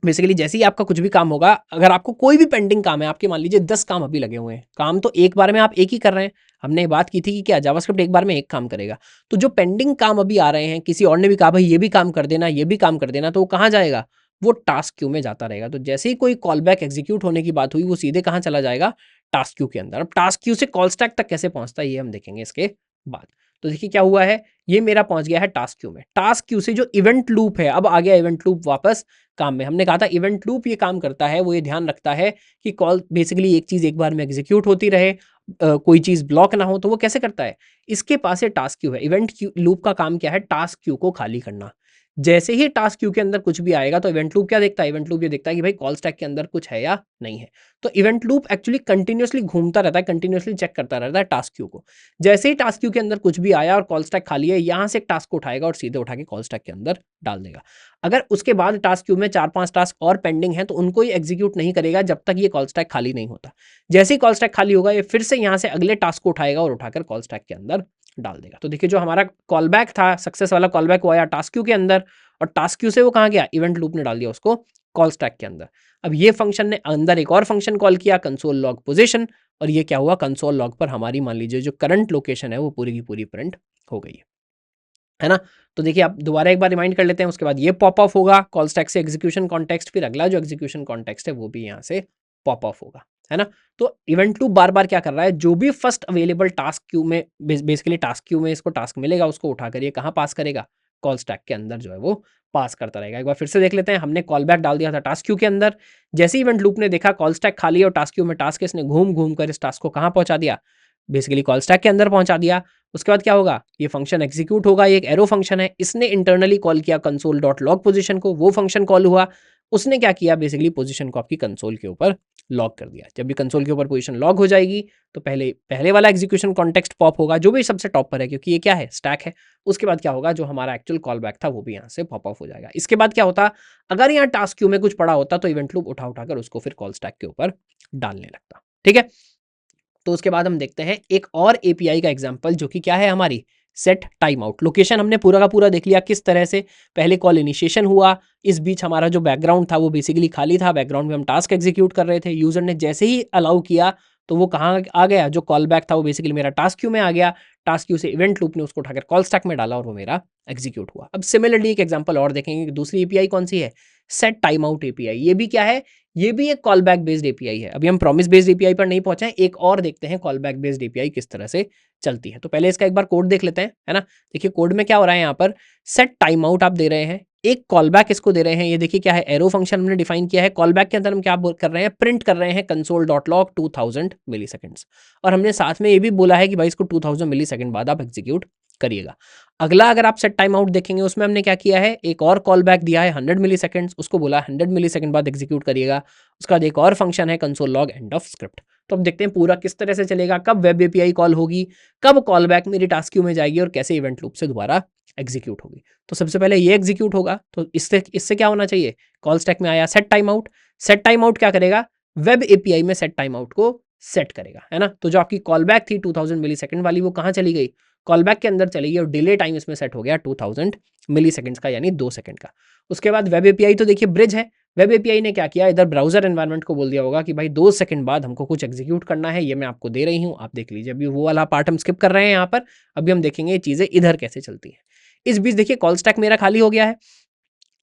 बेसिकली जैसे ही आपका कुछ भी काम होगा, अगर आपको कोई भी पेंडिंग काम है, आपके मान लीजिए 10 काम अभी लगे हुए हैं, काम तो एक बार में आप एक ही कर रहे हैं। हमने बात की थी कि क्या जावास्क्रिप्ट एक बार में एक काम करेगा। तो जो पेंडिंग काम अभी आ रहे हैं, किसी और ने भी कहा भाई ये भी काम कर देना, ये भी काम कर देना, तो वो कहाँ जाएगा, वो टास्क क्यू में जाता रहेगा। तो जैसे ही कोई कॉल बैक एग्जीक्यूट होने की बात हुई, वो सीधे कहाँ चला जाएगा, टास्क क्यू के अंदर। अब टास्क क्यू से कॉल स्टैक तक कैसे पहुंचता है ये हम देखेंगे इसके बाद। तो देखिए क्या हुआ है, ये मेरा पहुंच गया है टास्क क्यू में। टास्क क्यू से जो इवेंट लूप है, अब आ गया इवेंट लूप वापस काम में। हमने कहा था इवेंट लूप ये काम करता है, वो ये ध्यान रखता है कि कॉल बेसिकली एक चीज़ एक बार में एग्जीक्यूट होती रहे, कोई चीज़ ब्लॉक ना हो। तो वो कैसे करता है, इसके पास ये टास्क क्यू है। इवेंट क्यू लूप का काम क्या है, टास्क क्यू को खाली करना। जैसे ही टास्क क्यू के अंदर कुछ भी आएगा तो इवेंट लूप क्या देखता है, इवेंट लूप ये देखता है कि भाई कॉल स्टैक के अंदर कुछ है या नहीं है। तो इवेंट लूप एक्चुअली कंटिन्यूअसली घूमता रहता है, कंटिन्यूअसली चेक करता रहता है टास्क क्यू को। जैसे ही टास्क क्यू के अंदर कुछ भी आया और कॉल स्टैक खाली है, यहाँ से एक टास्क को उठाएगा और सीधे उठा के कॉल स्टैक के अंदर डाल देगा। अगर उसके बाद टास्क क्यू में 4-5 टास्क और पेंडिंग हैं तो उनको ये एग्जीक्यूट नहीं करेगा जब तक ये कॉल स्टैक खाली नहीं होता। जैसे ही कॉल स्टैक खाली होगा, ये फिर से यहाँ से अगले टास्क को उठाएगा और उठाकर कॉल स्टैक के अंदर डाल देगा। तो देखिए जो हमारा कॉल बैक था, सक्सेस वाला कॉल बैक वो आया टास्क क्यू के अंदर, और टास्क क्यू से वो कहाँ गया, इवेंट लूप ने डाल दिया उसको कॉल स्टैक के अंदर। अब ये फंक्शन ने अंदर एक और फंक्शन कॉल किया, कंसोल लॉग पोजीशन, और ये क्या हुआ, कंसोल लॉग पर हमारी मान लीजिए जो करंट लोकेशन है वो पूरी की पूरी प्रिंट हो गई है ना। तो देखिए आप दोबारा एक बार रिमाइंड कर लेते हैं, उसके बाद ये पॉप ऑफ होगा कॉल स्टैक से एग्जीक्यूशन कॉन्टेक्स्ट, फिर अगला जो एग्जीक्यूशन कॉन्टेक्स्ट है वो भी यहाँ से पॉप ऑफ होगा, है ना। तो इवेंट लूप बार बार क्या कर रहा है, जो भी फर्स्ट अवेलेबल टास्क क्यू में बेसिकली टास्क क्यू में इसको टास्क मिलेगा उसको उठाकर ये कहाँ पास करेगा, कॉल स्टैक के अंदर जो है वो पास करता रहेगा। एक बार फिर से देख लेते हैं, हमने कॉल बैक डाल दिया था टास्क क्यू के अंदर। जैसे इवेंट लूप ने देखा कॉल स्टैक खाली है और टास्क क्यू में टास्क, इसने घूम घूम कर इस टास्क को कहाँ पहुंचा दिया, बेसिकली कॉल स्टैक के अंदर पहुंचा दिया। उसके बाद क्या होगा, ये फंक्शन एग्जीक्यूट होगा, ये एक एरो फंक्शन है, इसने इंटरनली कॉल किया कंसोल डॉट लॉग पोजीशन को, वो फंक्शन कॉल हुआ, उसने क्या किया, बेसिकली पोजीशन को आपकी कंसोल के ऊपर लॉग कर दिया। जब भी कंसोल के ऊपर पोजीशन लॉग हो जाएगी तो पहले पहले वाला एग्जीक्यूशन कॉन्टेक्स्ट पॉप होगा, जो भी सबसे टॉप पर है क्योंकि ये क्या है, स्टैक है। उसके बाद क्या होगा, जो हमारा एक्चुअल कॉल बैक था वो भी यहाँ से पॉप ऑफ हो जाएगा। इसके बाद क्या होता, अगर यहाँ टास्क क्यू में कुछ पड़ा होता तो इवेंट लूप उठा उठाकर उसको फिर कॉल स्टैक के ऊपर डालने लगता। ठीक है, तो उसके बाद हम देखते हैं एक और एपीआई का एग्जांपल, जो कि क्या है हमारी सेट टाइम आउट। लोकेशन हमने पूरा का पूरा देख लिया किस तरह से, पहले कॉल इनिशिएशन हुआ, इस बीच हमारा जो बैकग्राउंड था वो बेसिकली खाली था, बैकग्राउंड में हम टास्क एग्जीक्यूट कर रहे थे, यूजर ने जैसे ही अलाउ किया तो वो कहाँ आ गया, जो कॉल बैक था वो बेसिकली मेरा टास्क क्यू में आ गया, टास्क क्यू से इवेंट लूप ने उसको उठाकर कॉल स्टैक में डाला और वो मेरा एग्जीक्यूट हुआ। अब सिमिलरली एक एग्जांपल और देखेंगे कि दूसरी एपीआई कौन सी है, सेट टाइम आउट एपीआई। ये भी क्या है, ये भी एक कॉल बैक बेस्ड एपीआई है। अभी हम प्रॉमिस बेस्ड एपीआई पर नहीं पहुंचे हैं, एक और देखते हैं कॉल बैक बेस्ड एपीआई किस तरह से चलती है। तो पहले इसका एक बार कोड देख लेते हैं, है ना। देखिए कोड में क्या हो रहा है, यहाँ पर सेट टाइम आउट आप दे रहे हैं, एक कॉल बैक इसको दे रहे हैं। ये देखिए क्या है, एरो फंक्शन हमने डिफाइन किया है। कॉल बैक के अंदर हम क्या कर रहे हैं, प्रिंट कर रहे हैं कंसोल डॉट लॉग 2000 मिली सेकेंड्स, और हमने साथ में ये भी बोला है कि भाई इसको 2000 मिली सेकेंड बाद आप एग्जीक्यूट करिएगा। अगला अगर आप सेट टाइम आउट देखेंगे, उसमें हमने क्या किया है, एक और कॉल बैक दिया है 100 मिली सेकेंड्स, उसको बोला 100 मिली सेकेंड बाद एग्जीक्यूट करिएगा। उसका बाद एक और फंक्शन है console log end of script. तो अब देखते हैं पूरा किस तरह से चलेगा, कब वेब एपीआई कॉल होगी, कब कॉल बैक मेरी टास्क क्यू में जाएगी और कैसे इवेंट लूप से दोबारा एग्जीक्यूट होगी। तो सबसे पहले ये एग्जीक्यूट होगा, तो इससे क्या होना चाहिए, कॉल स्टैक में आया set time out. Set time out क्या करेगा, वेब एपीआई में सेट टाइम आउट को सेट करेगा, है ना। तो जो आपकी कॉल बैक थी 2000 मिली सेकेंड वाली, वो कहाँ चली गई, कॉल बैक के अंदर चली गई, और डिले टाइम इसमें सेट हो गया 2000 मिली सेकेंड्स का, यानी 2 सेकंड का। उसके बाद वेब एपीआई तो देखिए ब्रिज है, वेब एपीआई ने क्या किया, इधर ब्राउजर एनवायरनमेंट को बोल दिया होगा कि भाई 2 सेकंड बाद हमको कुछ एग्जीक्यूट करना है, ये मैं आपको दे रही हूँ, आप देख लीजिए। अभी वो वाला पार्ट हम स्किप कर रहे हैं यहाँ पर, अभी हम देखेंगे ये चीज़ें इधर कैसे चलती हैं। इस बीच देखिए कॉल स्टैक मेरा खाली हो गया है,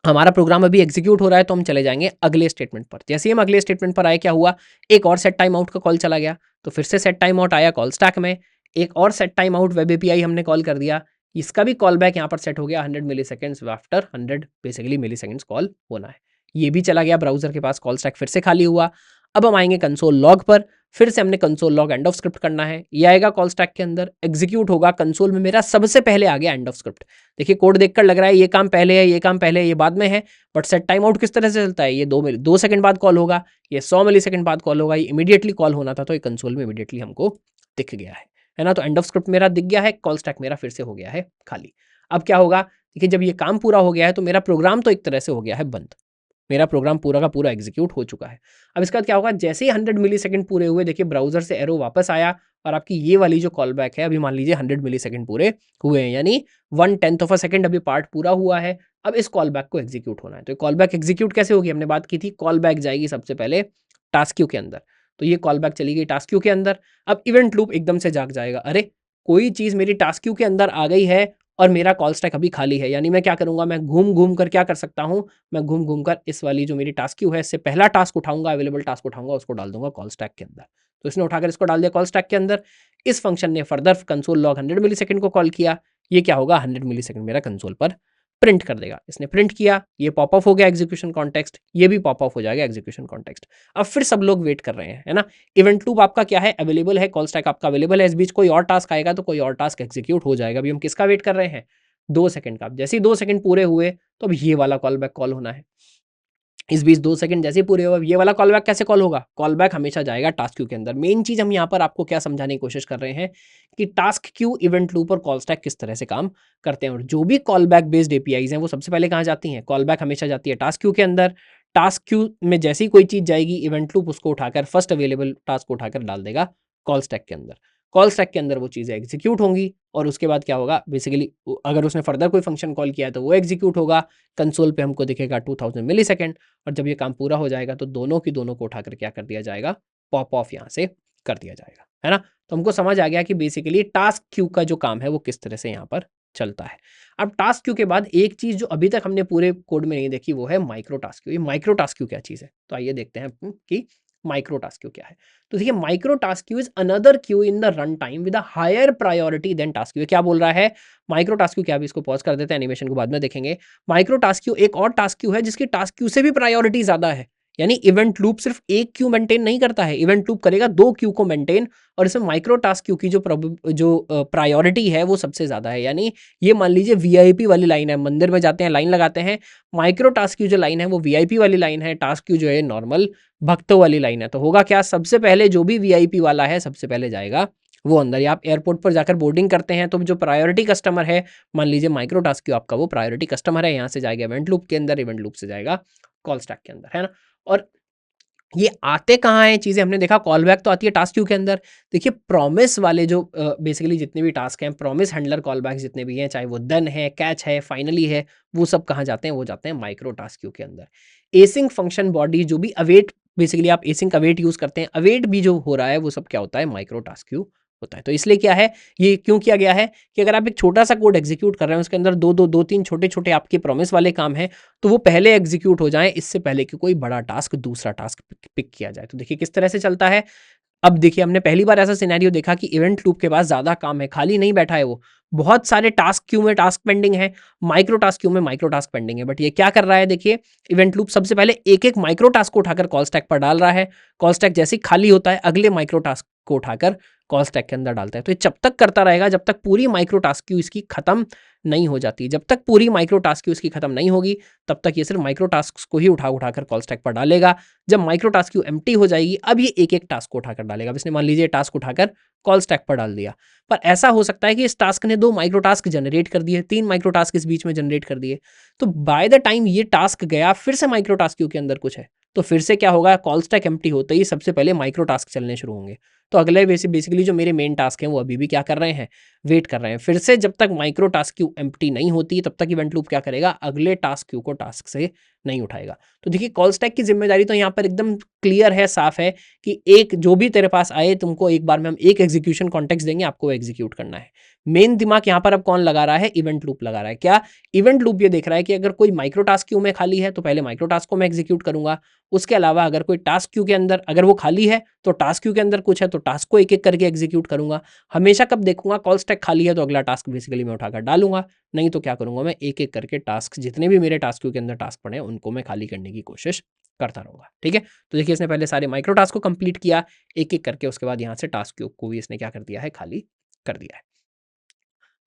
हमारा प्रोग्राम अभी एग्जीक्यूट हो रहा है, तो हम चले जाएंगे अगले स्टेटमेंट पर। जैसे ही हम अगले स्टेटमेंट पर आए, क्या हुआ, एक और सेट टाइम आउट का कॉल चला गया, तो फिर से सेट टाइम आउट आया कॉल स्टैक में, एक और set time out web API हमने कॉल कर दिया, इसका भी कॉल बैक यहाँ पर सेट हो गया 100 मिली सेकेंड्स आफ्टर 100 बेसिकली मिली सेकेंड्स कॉल होना है। ये भी चला गया ब्राउजर के पास, कॉल स्टैक फिर से खाली हुआ। अब हम आएंगे कंसोल लॉग पर, फिर से हमने console log end of script करना है, ये आएगा कॉल स्टैक के अंदर, एग्जीक्यूट होगा, कंसोल में मेरा सबसे पहले आ गया एंड ऑफ स्क्रिप्ट। देखिए कोड देखकर लग रहा है ये काम पहले है, ये काम पहले है, ये बाद में है, बट सेट टाइम आउट किस तरह से चलता है, ये 2 सेकंड बाद कॉल होगा, ये 100 मिली सेकंड बाद कॉल होगा, ये इमीडिएटली कॉल होना था, तो ये कंसोल में इमीडिएटली हमको दिख गया है ना। तो एंड ऑफ स्क्रिप्ट मेरा दिख गया है, कॉल स्टैक मेरा फिर से हो गया है खाली। अब क्या होगा, देखिए जब ये काम पूरा हो गया है, तो मेरा प्रोग्राम तो एक तरह से हो गया है बंद, मेरा प्रोग्राम पूरा का पूरा एग्जीक्यूट हो चुका है। अब इसका क्या होगा, जैसे ही 100 मिली सेकेंड पूरे हुए, देखिए ब्राउजर से एरो वापस आया, और आपकी ये वाली जो कॉल बैक है, अभी मान लीजिए 100 मिली सेकेंड पूरे हुए हैं, यानी 1/10 ऑफ अ सेकेंड अभी पार्ट पूरा हुआ है। अब इस कॉल बैक को एग्जीक्यूट होना है, तो कॉल बैक एग्जीक्यूट कैसे होगी, हमने बात की थी, कॉल बैक जाएगी सबसे पहले टास्क क्यू के अंदर, तो ये कॉल बैक चली गई टास्क क्यू के अंदर। अब इवेंट लूप एकदम से जाग जाएगा, अरे कोई चीज़ मेरी टास्क क्यू के अंदर आ गई है और मेरा कॉल स्टैक अभी खाली है, यानी मैं क्या करूंगा, मैं घूम घूम कर क्या कर सकता हूं, मैं घूम घूम कर इस वाली जो मेरी टास्क क्यू है, इससे पहला टास्क उठाऊंगा, अवेलेबल टास्क उठाऊंगा, उसको डाल दूंगा कॉल स्टैक के अंदर। तो इसने उठाकर इसको डाल दिया कॉल स्टैक के अंदर। इस फंक्शन ने फर्दर कंसोल लॉग 100 मिली सेकेंड को कॉल किया, ये क्या होगा, 100 मिली सेकेंड मेरा कंसोल पर प्रिंट कर देगा। इसने प्रिंट किया, ये पॉप ऑफ हो गया एग्जीक्यूशन कॉन्टेक्स्ट, ये भी पॉप ऑफ हो जाएगा एग्जीक्यूशन कॉन्टेक्स्ट। अब फिर सब लोग वेट कर रहे हैं, है ना। इवेंट लूप आपका क्या है, अवेलेबल है, कॉल स्टैक आपका अवेलेबल है, इस बीच कोई और टास्क आएगा तो कोई और टास्क एग्जीक्यूट हो जाएगा। अभी हम किसका वेट कर रहे हैं, 2 सेकंड का। जैसे ही 2 सेकंड पूरे हुए, तो अब ये वाला कॉल बैक कॉल होना है। इस बीच 2 सेकंड जैसे ही पूरे हुए, ये वाला कॉल बैक कैसे कॉल होगा, कॉल बैक हमेशा जाएगा टास्क क्यू के अंदर। मेन चीज हम यहाँ पर आपको क्या समझाने की कोशिश कर रहे हैं कि टास्क क्यू, इवेंट लूप और कॉल स्टैक किस तरह से काम करते हैं। और जो भी कॉल बैक बेस्ड एपीआईज हैं, वो सबसे पहले कहाँ जाती हैं, कॉल बैक हमेशा जाती है टास्क क्यू के अंदर। टास्क क्यू में जैसे ही कोई चीज जाएगी, इवेंट लूप उसको उठाकर फर्स्ट अवेलेबल टास्क को उठाकर डाल देगा कॉल स्टैक के अंदर। कॉल स्टैक के अंदर वो चीज़ें एग्जीक्यूट होंगी, और उसके बाद क्या होगा, बेसिकली अगर उसने फर्दर कोई फंक्शन कॉल किया है तो वो एग्जीक्यूट होगा, कंसोल पे हमको दिखेगा 2000 मिली सेकेंड, और जब ये काम पूरा हो जाएगा तो दोनों की दोनों को उठाकर क्या कर दिया जाएगा, पॉप ऑफ यहाँ से कर दिया जाएगा, है ना। तो हमको समझ आ गया कि बेसिकली टास्क क्यू का जो काम है वो किस तरह से यहाँ पर चलता है। अब टास्क क्यू के बाद एक चीज़ जो अभी तक हमने पूरे कोड में नहीं देखी, वो है माइक्रो टास्क क्यू। ये माइक्रो टास्क क्यू क्या चीज़ है, तो आइए देखते हैं कि माइक्रो टास्क क्यू क्या है। तो देखिए micro task queue is another queue in the run time with a higher priority than task queue. क्या बोल रहा है, माइक्रो टास्क क्यू क्या, अभी इसको पॉज कर देते हैं, एनिमेशन को बाद में देखेंगे। माइक्रो टास्क क्यू एक और टास्क क्यू है जिसकी टास्क क्यू से भी प्रायोरिटी ज्यादा है, यानी इवेंट लूप सिर्फ एक क्यू मेंटेन नहीं करता है, इवेंट लूप करेगा 2 क्यू को मेंटेन, और इसमें माइक्रो टास्क क्यू की जो प्रायोरिटी है वो सबसे ज्यादा है। यानी ये मान लीजिए वीआईपी वाली लाइन है, मंदिर में जाते हैं लाइन लगाते हैं, माइक्रो टास्क क्यू जो लाइन है वो वीआईपी वाली लाइन है, टास्क क्यू जो है नॉर्मल भक्तों वाली लाइन है। तो होगा क्या, सबसे पहले जो भी वीआईपी वाला है सबसे पहले जाएगा वो अंदर। या आप एयरपोर्ट पर जाकर बोर्डिंग करते हैं, तो जो प्रायोरिटी कस्टमर है, मान लीजिए माइक्रो टास्क क्यू आपका वो प्रायोरिटी कस्टमर है, यहाँ से जाएगा इवेंट लूप के अंदर, इवेंट लूप से जाएगा कॉल स्टैक के अंदर, है ना। और ये आते कहाँ हैं चीज़ें, हमने देखा कॉल बैक तो आती है टास्क क्यू के अंदर। देखिए प्रॉमिस वाले जो बेसिकली जितने भी टास्क हैं, प्रॉमिस हैंडलर कॉल बैक जितने भी हैं, चाहे वो डन है, कैच है, फाइनली है, वो सब कहाँ जाते हैं, वो जाते हैं माइक्रो टास्क क्यू के अंदर। एसिंक फंक्शन बॉडी जो भी अवेट, बेसिकली आप एसिंक अवेट यूज़ करते हैं, अवेट भी जो हो रहा है वो सब क्या होता है, माइक्रो टास्क क्यू होता है। तो इसलिए क्या है, ये क्यों किया गया है कि अगर आप एक छोटा सा कोड एग्जीक्यूट कर रहे हैं, उसके अंदर दो तीन छोटे छोटे आपके प्रॉमिस वाले काम हैं, तो वो पहले एग्जीक्यूट हो जाए, इससे पहले कि कोई बड़ा टास्क, दूसरा टास्क पिक किया जाए। तो देखिए किस तरह से चलता है। अब देखिए हमने पहली बार ऐसा सिनेरियो देखा कि इवेंट लूप के पास ज़्यादा काम है, खाली नहीं बैठा है वो, बहुत सारे टास्क क्यू में टास्क पेंडिंग है, माइक्रो टास्क क्यू में माइक्रो टास्क पेंडिंग है। बट ये क्या कर रहा है, देखिए इवेंट लूप सबसे पहले एक एक माइक्रो टास्क को उठाकर कॉल स्टैक पर डाल रहा है। कॉल स्टैक जैसे ही खाली होता है, अगले माइक्रो टास्क को उठाकर कॉल स्टैक के अंदर डालता है। तो ये जब तक करता रहेगा जब तक पूरी माइक्रो टास्क क्यू इसकी खत्म नहीं हो जाती। जब तक पूरी माइक्रो टास्क क्यू इसकी खत्म नहीं होगी, तब तक ये सिर्फ माइक्रो टास्क को ही उठाकर कॉल स्टैक पर डालेगा। जब माइक्रो टास्क क्यू एम्प्टी हो जाएगी, अब ये एक एक टास्क को उठाकर डालेगा। अब इसने मान लीजिए टास्क उठाकर कॉल स्टैक पर डाल दिया, पर ऐसा हो सकता है कि इस टास्क ने 2 माइक्रो टास्क जनरेट कर दिए, 3 माइक्रो टास्क इस बीच में जनरेट कर दिए। तो बाय द टाइम ये टास्क गया, फिर से माइक्रो टास्क क्यू के अंदर कुछ है, तो फिर से क्या होगा, कॉल स्टैक एम्प्टी होते ही सबसे पहले माइक्रो टास्क चलने शुरू होंगे। तो अगले बेसिकली जो मेरे मेन टास्क हैं वो अभी भी क्या कर रहे हैं, वेट कर रहे हैं। फिर से जब तक माइक्रो टास्क क्यू एम्प्टी नहीं होती, तब तक इवेंट लूप क्या करेगा, अगले टास्क क्यू को टास्क से नहीं उठाएगा। तो देखिए कॉल स्टैक की जिम्मेदारी तो यहाँ पर एकदम क्लियर है, साफ है कि एक जो भी तेरे पास आए, तुमको एक बार में हम एक एग्जीक्यूशन कॉन्टेक्स्ट देंगे, आपको एग्जीक्यूट करना है। मेन दिमाग यहाँ पर अब कौन लगा रहा है, इवेंट लूप लगा रहा है। क्या इवेंट लूप ये देख रहा है कि अगर कोई माइक्रो टास्क क्यू में खाली है, तो पहले माइक्रो टास्क को मैं एग्जीक्यूट करूंगा। उसके अलावा अगर कोई टास्क क्यू के अंदर अगर वो खाली है, तो टास्क क्यू के अंदर कुछ है, तो टास्क को एक एक करके एग्जीक्यूट करूंगा। हमेशा कब देखूंगा, कॉल स्टैक खाली है तो अगला टास्क बेसिकली मैं उठाकर डालूंगा, नहीं तो क्या करूंगा, मैं एक एक करके टास्क, जितने भी मेरे टास्क क्यू के अंदर टास्क पड़े हैं, उनको मैं खाली करने की कोशिश करता रहूंगा। ठीक है, तो देखिए इसने पहले सारे माइक्रो टास्क को कंप्लीट किया एक एक करके, उसके बाद यहाँ से टास्क क्यू को भी इसने क्या कर दिया है, खाली कर दिया है।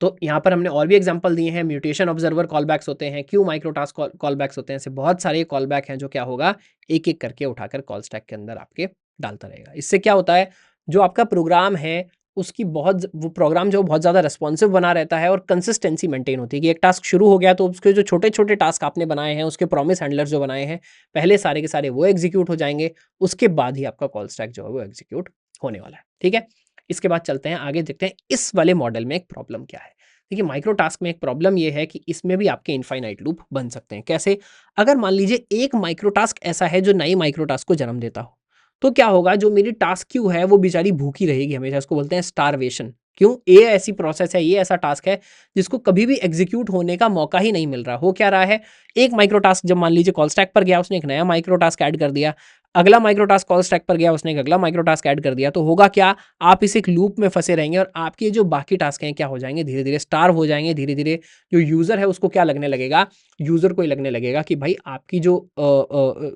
तो यहाँ पर हमने और भी एग्जांपल दिए हैं, म्यूटेशन ऑब्जर्वर कॉलबैक्स होते हैं, क्यू माइक्रो टास्क कॉलबैक्स होते हैं, ऐसे बहुत सारे कॉलबैक हैं जो क्या होगा, एक एक करके उठाकर कॉल स्टैक के अंदर आपके डालता रहेगा। इससे क्या होता है, जो आपका प्रोग्राम है उसकी वो प्रोग्राम जो बहुत ज़्यादा रिस्पॉन्सिव बना रहता है, और कंसिस्टेंसी मेंटेन होती है कि एक टास्क शुरू हो गया तो उसके जो छोटे छोटे टास्क आपने बनाए हैं, उसके प्रॉमिस हैंडलर जो बनाए हैं, पहले सारे के सारे वो एग्जीक्यूट हो जाएंगे, उसके बाद ही आपका कॉल स्टैक जो है वो एग्जीक्यूट होने वाला है। ठीक है, इसके बाद चलते हैं आगे, देखते हैं इस वाले मॉडल में एक प्रॉब्लम क्या है। देखिए माइक्रो टास्क में एक प्रॉब्लम ये है कि इसमें भी आपके इनफाइनाइट लूप बन सकते हैं। कैसे, अगर मान लीजिए एक माइक्रो टास्क ऐसा है जो नई माइक्रो टास्क को जन्म देता हो, तो क्या होगा, जो मेरी टास्क क्यू है वो बेचारी भूखी रहेगी हमेशा। इसको बोलते हैं स्टारवेशन। क्यों, ये ऐसी प्रोसेस है, ये ऐसा टास्क है जिसको कभी भी एग्जीक्यूट होने का मौका ही नहीं मिल रहा। हो क्या रहा है, एक माइक्रो टास्क जब मान लीजिए कॉल स्टैक पर गया, उसने एक नया माइक्रो टास्क ऐड कर दिया, अगला माइक्रो टास्क कॉल स्टैक पर गया, उसने एक अगला माइक्रो टास्क ऐड कर दिया, तो होगा क्या, आप इस एक लूप में फंसे रहेंगे, और आपके जो बाकी टास्क हैं क्या हो जाएंगे, धीरे धीरे स्टार्व हो जाएंगे। धीरे धीरे जो यूजर है उसको क्या लगने लगेगा, यूजर को ही लगने लगेगा कि भाई आपकी जो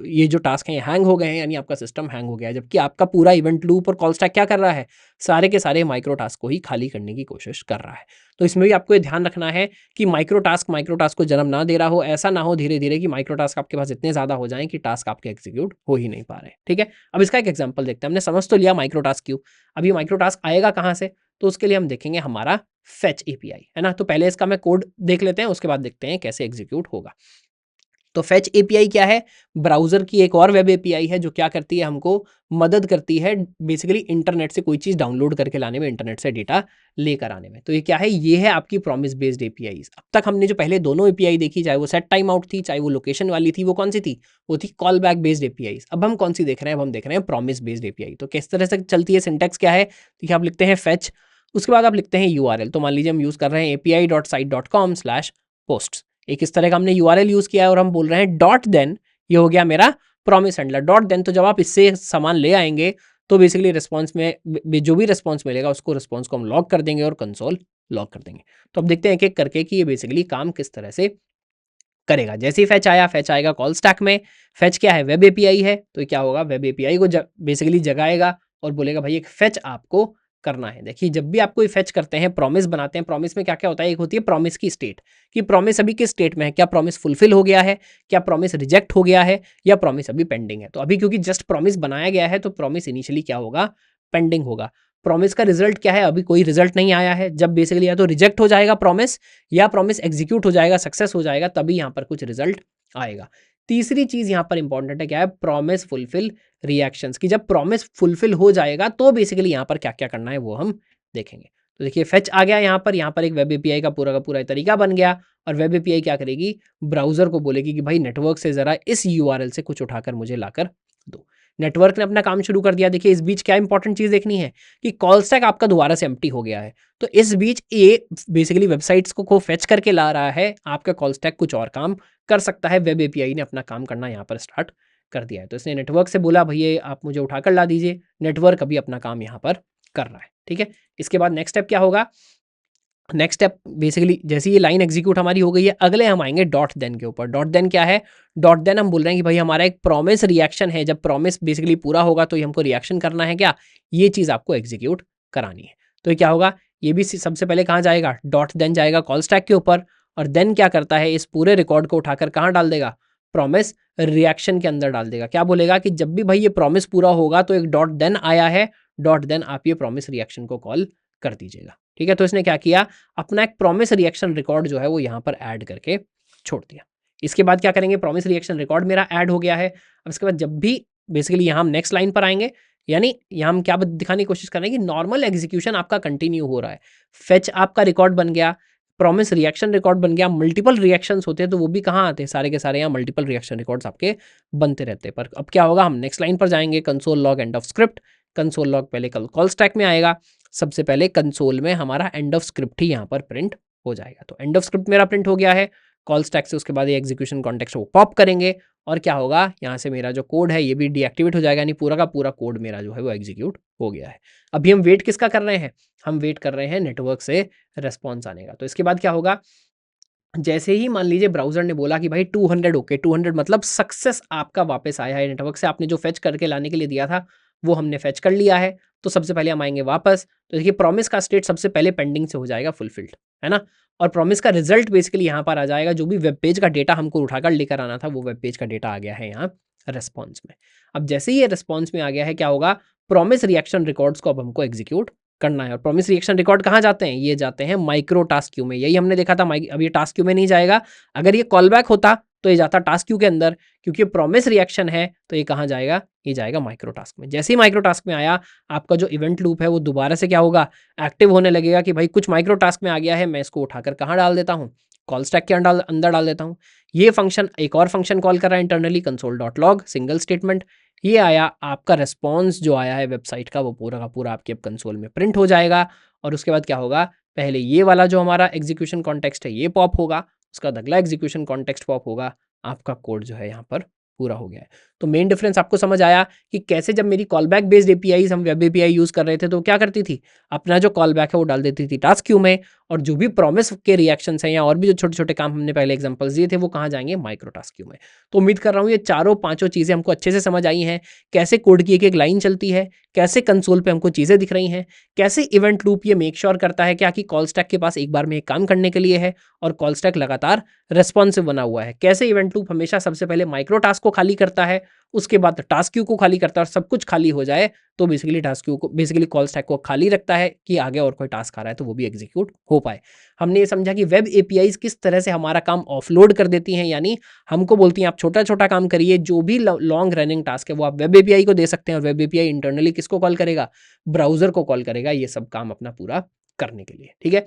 ये जो टास्क हैं हैंग हो गए हैं, यानी आपका सिस्टम हैंग हो गया है। जबकि आपका पूरा इवेंट लूप और कॉल स्टैक क्या कर रहा है, सारे के सारे माइक्रो टास्क को ही खाली करने की कोशिश कर रहा है। तो इसमें भी आपको ये ध्यान रखना है कि माइक्रो टास्क को जन्म ना दे रहा हो, ऐसा ना हो धीरे धीरे कि माइक्रो टास्क आपके पास इतने ज़्यादा हो जाएं कि टास्क आपके एग्जीक्यूट हो ही नहीं पा रहे। ठीक है, अब इसका एक एग्जांपल देखते हैं। हमने समझ तो लिया माइक्रो टास्क क्यों, अब ये माइक्रो टास्क आएगा कहाँ से, तो उसके लिए हम देखेंगे हमारा फेच एपीआई, है ना। तो पहले इसका मैं कोड देख लेते हैं, उसके बाद देखते हैं कैसे एग्जीक्यूट होगा। तो फेच एपीआई क्या है, ब्राउजर की एक और वेब एपीआई है जो क्या करती है, हमको मदद करती है बेसिकली इंटरनेट से कोई चीज़ डाउनलोड करके लाने में, इंटरनेट से डेटा लेकर आने में। तो ये क्या है, ये है आपकी प्रॉमिस बेस्ड एपीआई। अब तक हमने जो पहले दोनों एपीआई देखी, चाहे वो सेट टाइम आउट थी, चाहे वो लोकेशन वाली थी, वो कौन सी थी, वो थी कॉल बैक बेस्ड एपीआई। अब हम कौन सी देख रहे हैं, अब हम देख रहे हैं प्रॉमिस बेस्ड एपीआई। तो किस तरह से चलती है, सिंटेक्स क्या है, देखिए आप लिखते हैं फेच, उसके बाद आप लिखते हैं यूआरएल। तो मान लीजिए हम यूज़ कर रहे हैं api.site.com/posts, एक इस तरह का हमने यूआरएल यूज़ किया है, और हम बोल रहे हैं डॉट देन, ये हो गया मेरा प्रॉमिस हैंडलर डॉट देन। तो जब आप इससे सामान ले आएंगे, तो बेसिकली रिस्पॉन्स में जो भी रिस्पॉन्स मिलेगा, उसको रिस्पॉन्स को हम लॉग कर देंगे और कंसोल लॉग कर देंगे। तो अब देखते हैं एक एक करके कि ये बेसिकली काम किस तरह से करेगा। जैसे ही फैच आया, फैच आएगा कॉल स्टैक में। फैच क्या है, वेब एपीआई है, तो क्या होगा, वेब एपीआई को बेसिकली जगाएगा और बोलेगा भाई एक फैच आपको करना है। देखिए जब भी आप कोई फैच करते हैं, प्रॉमिस बनाते हैं, प्रॉमिस में क्या क्या होता है, एक होती है प्रॉमिस की स्टेट, कि प्रॉमिस अभी किस स्टेट में है, क्या प्रॉमिस फुलफिल हो गया है, क्या प्रॉमिस रिजेक्ट हो गया है, या प्रॉमिस अभी पेंडिंग है। तो अभी क्योंकि जस्ट प्रॉमिस बनाया गया है, तो प्रॉमिस इनिशियली क्या होगा, पेंडिंग होगा। प्रॉमिस का रिजल्ट क्या है, अभी कोई रिजल्ट नहीं आया है। जब बेसिकली या तो रिजेक्ट हो जाएगा प्रॉमिस, या प्रॉमिस एग्जीक्यूट हो जाएगा, सक्सेस हो जाएगा, तभी यहाँ पर कुछ रिजल्ट आएगा। तीसरी चीज यहाँ पर इंपॉर्टेंट है, क्या है, प्रॉमिस फुलफिल रिएक्शंस, की जब प्रॉमिस फुलफिल हो जाएगा तो बेसिकली यहाँ पर क्या क्या करना है वो हम देखेंगे। तो देखिए फेच आ गया यहाँ पर एक वेब एपीआई का पूरा तरीका बन गया, और वेब एपीआई क्या करेगी, ब्राउजर को बोलेगी कि भाई नेटवर्क से जरा इस यूआरएल से कुछ उठाकर मुझे लाकर दो। नेटवर्क ने अपना काम शुरू कर दिया। देखिए इस बीच क्या इंपॉर्टेंट चीज़ देखनी है कि कॉल स्टैक आपका दोबारा से एम्प्टी हो गया है, तो इस बीच ये बेसिकली वेबसाइट्स को फेच करके ला रहा है, आपका कॉल स्टैक कुछ और काम कर सकता है। वेब एपीआई ने अपना काम करना यहाँ पर स्टार्ट कर दिया है, तो इसने नेटवर्क से बोला भैया आप मुझे उठाकर ला दीजिए, नेटवर्क अभी अपना काम यहाँ पर कर रहा है। ठीक है, इसके बाद नेक्स्ट स्टेप क्या होगा? नेक्स्ट स्टेप बेसिकली जैसे ये लाइन एग्जीक्यूट हमारी हो गई है, अगले हम आएंगे डॉट देन के ऊपर। डॉट देन क्या है? डॉट देन हम बोल रहे हैं कि भाई हमारा एक प्रॉमिस रिएक्शन है, जब प्रॉमिस बेसिकली पूरा होगा तो ये हमको रिएक्शन करना है क्या, ये चीज़ आपको एग्जीक्यूट करानी है। तो ये क्या होगा, ये भी सबसे पहले कहाँ जाएगा, डॉट देन जाएगा कॉल स्टैक के ऊपर, और देन क्या करता है, इस पूरे रिकॉर्ड को उठाकर कहाँ डाल देगा, प्रॉमिस रिएक्शन के अंदर डाल देगा। क्या बोलेगा कि जब भी भाई ये प्रॉमिस पूरा होगा तो एक डॉट देन आया है, डॉट देन आप ये प्रॉमिस रिएक्शन को कॉल कर दीजिएगा। ठीक है, तो इसने क्या किया, अपना एक प्रॉमिस रिएक्शन रिकॉर्ड जो है वो यहाँ पर ऐड करके छोड़ दिया। इसके बाद क्या करेंगे, प्रॉमिस रिएक्शन रिकॉर्ड मेरा ऐड हो गया है। अब इसके बाद जब भी बेसिकली यहाँ हम नेक्स्ट लाइन पर आएंगे, यानी यहाँ हम क्या दिखाने की कोशिश कर रहे हैं कि नॉर्मल एग्जीक्यूशन आपका कंटिन्यू हो रहा है, फेच आपका रिकॉर्ड बन गया, प्रॉमिस रिएक्शन रिकॉर्ड बन गया, मल्टीपल रिएक्शंस होते हैं तो वो भी कहाँ आते हैं, सारे के सारे यहाँ मल्टीपल रिएक्शन रिकॉर्ड्स आपके बनते रहते हैं। पर अब क्या होगा, हम नेक्स्ट लाइन पर जाएंगे, console log end of script. Console log पहले कॉल स्टैक में आएगा, सबसे पहले कंसोल में हमारा एंड ऑफ स्क्रिप्ट ही यहाँ पर प्रिंट हो जाएगा। तो एंड ऑफ स्क्रिप्ट मेरा प्रिंट हो गया है कॉल स्टैक से। उसके बाद ये एग्जीक्यूशन कॉन्टेक्स्ट वो पॉप करेंगे और क्या होगा, यहाँ से मेरा जो कोड है ये भी डीएक्टिवेट हो जाएगा, यानी पूरा का पूरा कोड मेरा जो है वो एग्जीक्यूट हो गया है। अभी हम वेट किसका कर रहे हैं, हम वेट कर रहे हैं नेटवर्क से रेस्पॉन्स आने का। तो इसके बाद क्या होगा, जैसे ही मान लीजिए ब्राउजर ने बोला कि भाई 200 ओके, 200 मतलब सक्सेस आपका वापस आया है नेटवर्क से, आपने जो फेच करके लाने के लिए दिया था वो हमने फेच कर लिया है। तो सबसे पहले हम आएंगे वापस, तो देखिए प्रॉमिस का स्टेट सबसे पहले पेंडिंग से हो जाएगा फुलफिल्ड, है ना, और प्रॉमिस का रिजल्ट बेसिकली यहाँ पर आ जाएगा, जो भी वेब पेज का डेटा हमको उठाकर लेकर आना था वो वेब पेज का डेटा आ गया है यहाँ रेस्पॉन्स में। अब जैसे ही ये रेस्पॉन्स में आ गया है, क्या होगा, प्रॉमिस रिएक्शन रिकॉर्ड्स को अब हमको एग्जीक्यूट करना है। और प्रॉमिस रिएक्शन रिकॉर्ड कहाँ जाते हैं, ये जाते हैं माइक्रो टास्क क्यू में। यही हमने देखा था, अब ये टास्क क्यू में नहीं जाएगा, अगर ये कॉल बैक होता तो ये जाता टास्क क्यू के अंदर, क्योंकि प्रॉमिस रिएक्शन है तो ये कहाँ जाएगा, ये जाएगा माइक्रो टास्क में। जैसे ही माइक्रो टास्क में आया, आपका जो इवेंट लूप है वो दोबारा से क्या होगा, एक्टिव होने लगेगा कि भाई कुछ माइक्रो टास्क में आ गया है, मैं इसको उठाकर कहाँ डाल देता हूँ, कॉल स्टैक के अंदर डाल देता हूँ। ये फंक्शन एक और फंक्शन कॉल कर रहा है internally, console dot log single statement. ये आया, आपका रिस्पॉन्स जो आया है वेबसाइट का वो पूरा का पूरा आपके कंसोल में प्रिंट हो जाएगा। और उसके बाद क्या होगा, पहले ये वाला जो हमारा एग्जीक्यूशन कॉन्टेक्स्ट है ये पॉप होगा, उसका अगला एग्जीक्यूशन कॉन्टेक्स्ट पॉप होगा, आपका कोड जो है यहाँ पर पूरा हो गया है। तो मेन डिफरेंस आपको समझ आया कि कैसे जब मेरी कॉल बैक बेस्ड एपीआई हम वेब एपीआई यूज कर रहे थे तो क्या करती थी, अपना जो कॉल बैक है वो डाल देती थी टास्क क्यू में, और जो भी प्रॉमिस के रिएक्शंस हैं या और भी जो छोटे छोटे काम हमने पहले एग्जांपल्स दिए थे वो कहाँ जाएंगे, माइक्रो टास्क क्यू में। तो उम्मीद कर रहा हूँ ये चारों पांचों चीज़ें हमको अच्छे से समझ आई हैं, कैसे कोड की एक एक लाइन चलती है, कैसे कंसोल पे हमको चीज़ें दिख रही हैं, कैसे इवेंट लूप ये मेक श्योर करता है क्या कि कॉल स्टैक के पास एक बार में एक काम करने के लिए है और कॉल स्टैक लगातार रेस्पॉन्सिव बना हुआ है, कैसे इवेंट लूप हमेशा सबसे पहले माइक्रो टास्क को खाली करता है, उसके बाद टास्क क्यू को खाली करता है, और सब कुछ खाली हो जाए तो बेसिकली टास्क क्यू को बेसिकली कॉल स्टैक को खाली रखता है कि आगे और कोई टास्क आ रहा है तो वो भी एग्जीक्यूट हो पाए। हमने ये समझा कि वेब एपीआईज किस तरह से हमारा काम ऑफलोड कर देती हैं, यानी हमको बोलती हैं आप छोटा छोटा काम करिए, जो भी लॉन्ग रनिंग टास्क है वो आप वेब एपीआई को दे सकते हैं, और वेब एपीआई इंटरनली किसको कॉल करेगा, ब्राउजर को कॉल करेगा ये सब काम अपना पूरा करने के लिए। ठीक है,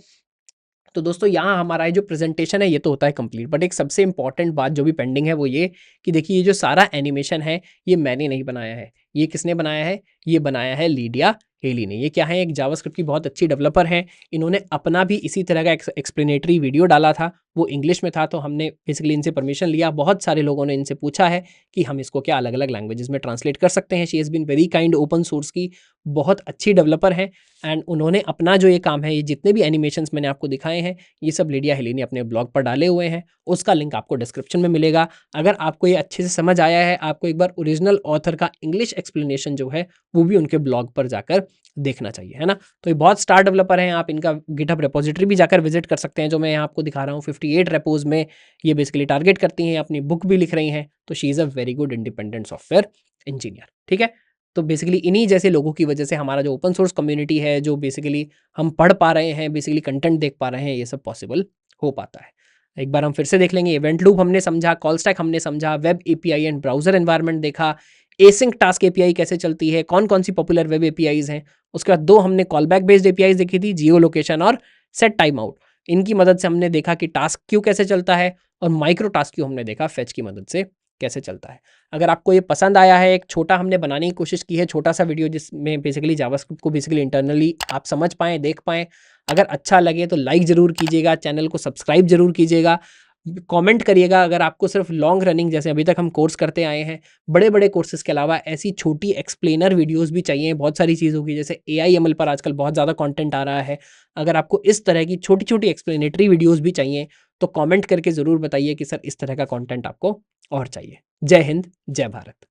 तो दोस्तों यहाँ हमारा ये जो प्रेजेंटेशन है ये तो होता है कंप्लीट, बट एक सबसे इंपॉर्टेंट बात जो भी पेंडिंग है वो ये कि देखिए ये जो सारा एनिमेशन है ये मैंने नहीं बनाया है, ये किसने बनाया है, ये बनाया है लीडिया हेली ने। ये क्या है, एक जावास्क्रिप्ट की बहुत अच्छी डेवलपर हैं, इन्होंने अपना भी इसी तरह का एक्सप्लेनेटरी वीडियो डाला था, वो इंग्लिश में था, तो हमने बेसिकली इनसे परमिशन लिया। बहुत सारे लोगों ने इनसे पूछा है कि हम इसको क्या अलग अलग लैंग्वेजेस में ट्रांसलेट कर सकते हैं। She has been very kind, open source की बहुत अच्छी डेवलपर हैं, एंड उन्होंने अपना जो ये काम है, ये जितने भी एनिमेशंस मैंने आपको दिखाए हैं ये सब लीडिया हेली ने अपने ब्लॉग पर डाले हुए हैं, उसका लिंक आपको डिस्क्रिप्शन में मिलेगा। अगर आपको ये अच्छे से समझ आया है, आपको एक बार ओरिजिनल ऑथर का इंग्लिश एक्सप्लेनेशन जो है वो भी उनके ब्लॉग पर जाकर देखना चाहिए, है ना। तो ये बहुत स्टार डेवलपर हैं, आप इनका गिटहब रिपोजिटरी भी जाकर विजिट कर सकते हैं, जो मैं यहाँ आपको दिखा रहा हूँ 58 रेपोज में ये बेसिकली टारगेट करती हैं, अपनी बुक भी लिख रही हैं, तो she is a very good independent software engineer. ठीक है, तो बेसिकली इन्हीं जैसे लोगों की वजह से हमारा जो ओपन सोर्स कम्युनिटी है, जो बेसिकली हम पढ़ पा रहे हैं, बेसिकली कंटेंट देख पा रहे हैं, ये सब पॉसिबल हो पाता है। एक बार हम फिर से देख लेंगे, इवेंट लूप हमने समझा, कॉल स्टैक हमने समझा, web API and browser environment देखा, एसिंक टास्क एपीआई कैसे चलती है, कौन कौन सी पॉपुलर वेब एपीआईज हैं। उसके बाद दो हमने कॉल बैक बेस्ड एपीआईज देखी थी, जियो लोकेशन और सेट टाइम आउट। इनकी मदद से हमने देखा कि टास्क क्यू कैसे चलता है, और माइक्रो टास्क क्यू हमने देखा फेच की मदद से कैसे चलता है। अगर आपको ये पसंद आया है, एक छोटा हमने बनाने की कोशिश की है, छोटा सा वीडियो जिसमें बेसिकली जावास्क्रिप्ट को बेसिकली इंटरनली आप समझ पाएँ, देख पाएँ। अगर अच्छा लगे तो लाइक ज़रूर कीजिएगा, चैनल को सब्सक्राइब ज़रूर कीजिएगा, कमेंट करिएगा। अगर आपको सिर्फ लॉन्ग रनिंग जैसे अभी तक हम कोर्स करते आए हैं, बड़े-बड़े कोर्सेज़ के अलावा ऐसी छोटी एक्सप्लेनर वीडियोज़ भी चाहिए बहुत सारी चीज़ों की, जैसे एआई एमएल पर आजकल बहुत ज़्यादा कंटेंट आ रहा है। अगर आपको इस तरह की छोटी-छोटी एक्सप्लेनेटरी वीडियोज़ भी चाहिए, तो कमेंट करके ज़रूर बताइए कि सर इस तरह का कंटेंट आपको और चाहिए। जय हिंद, जय भारत।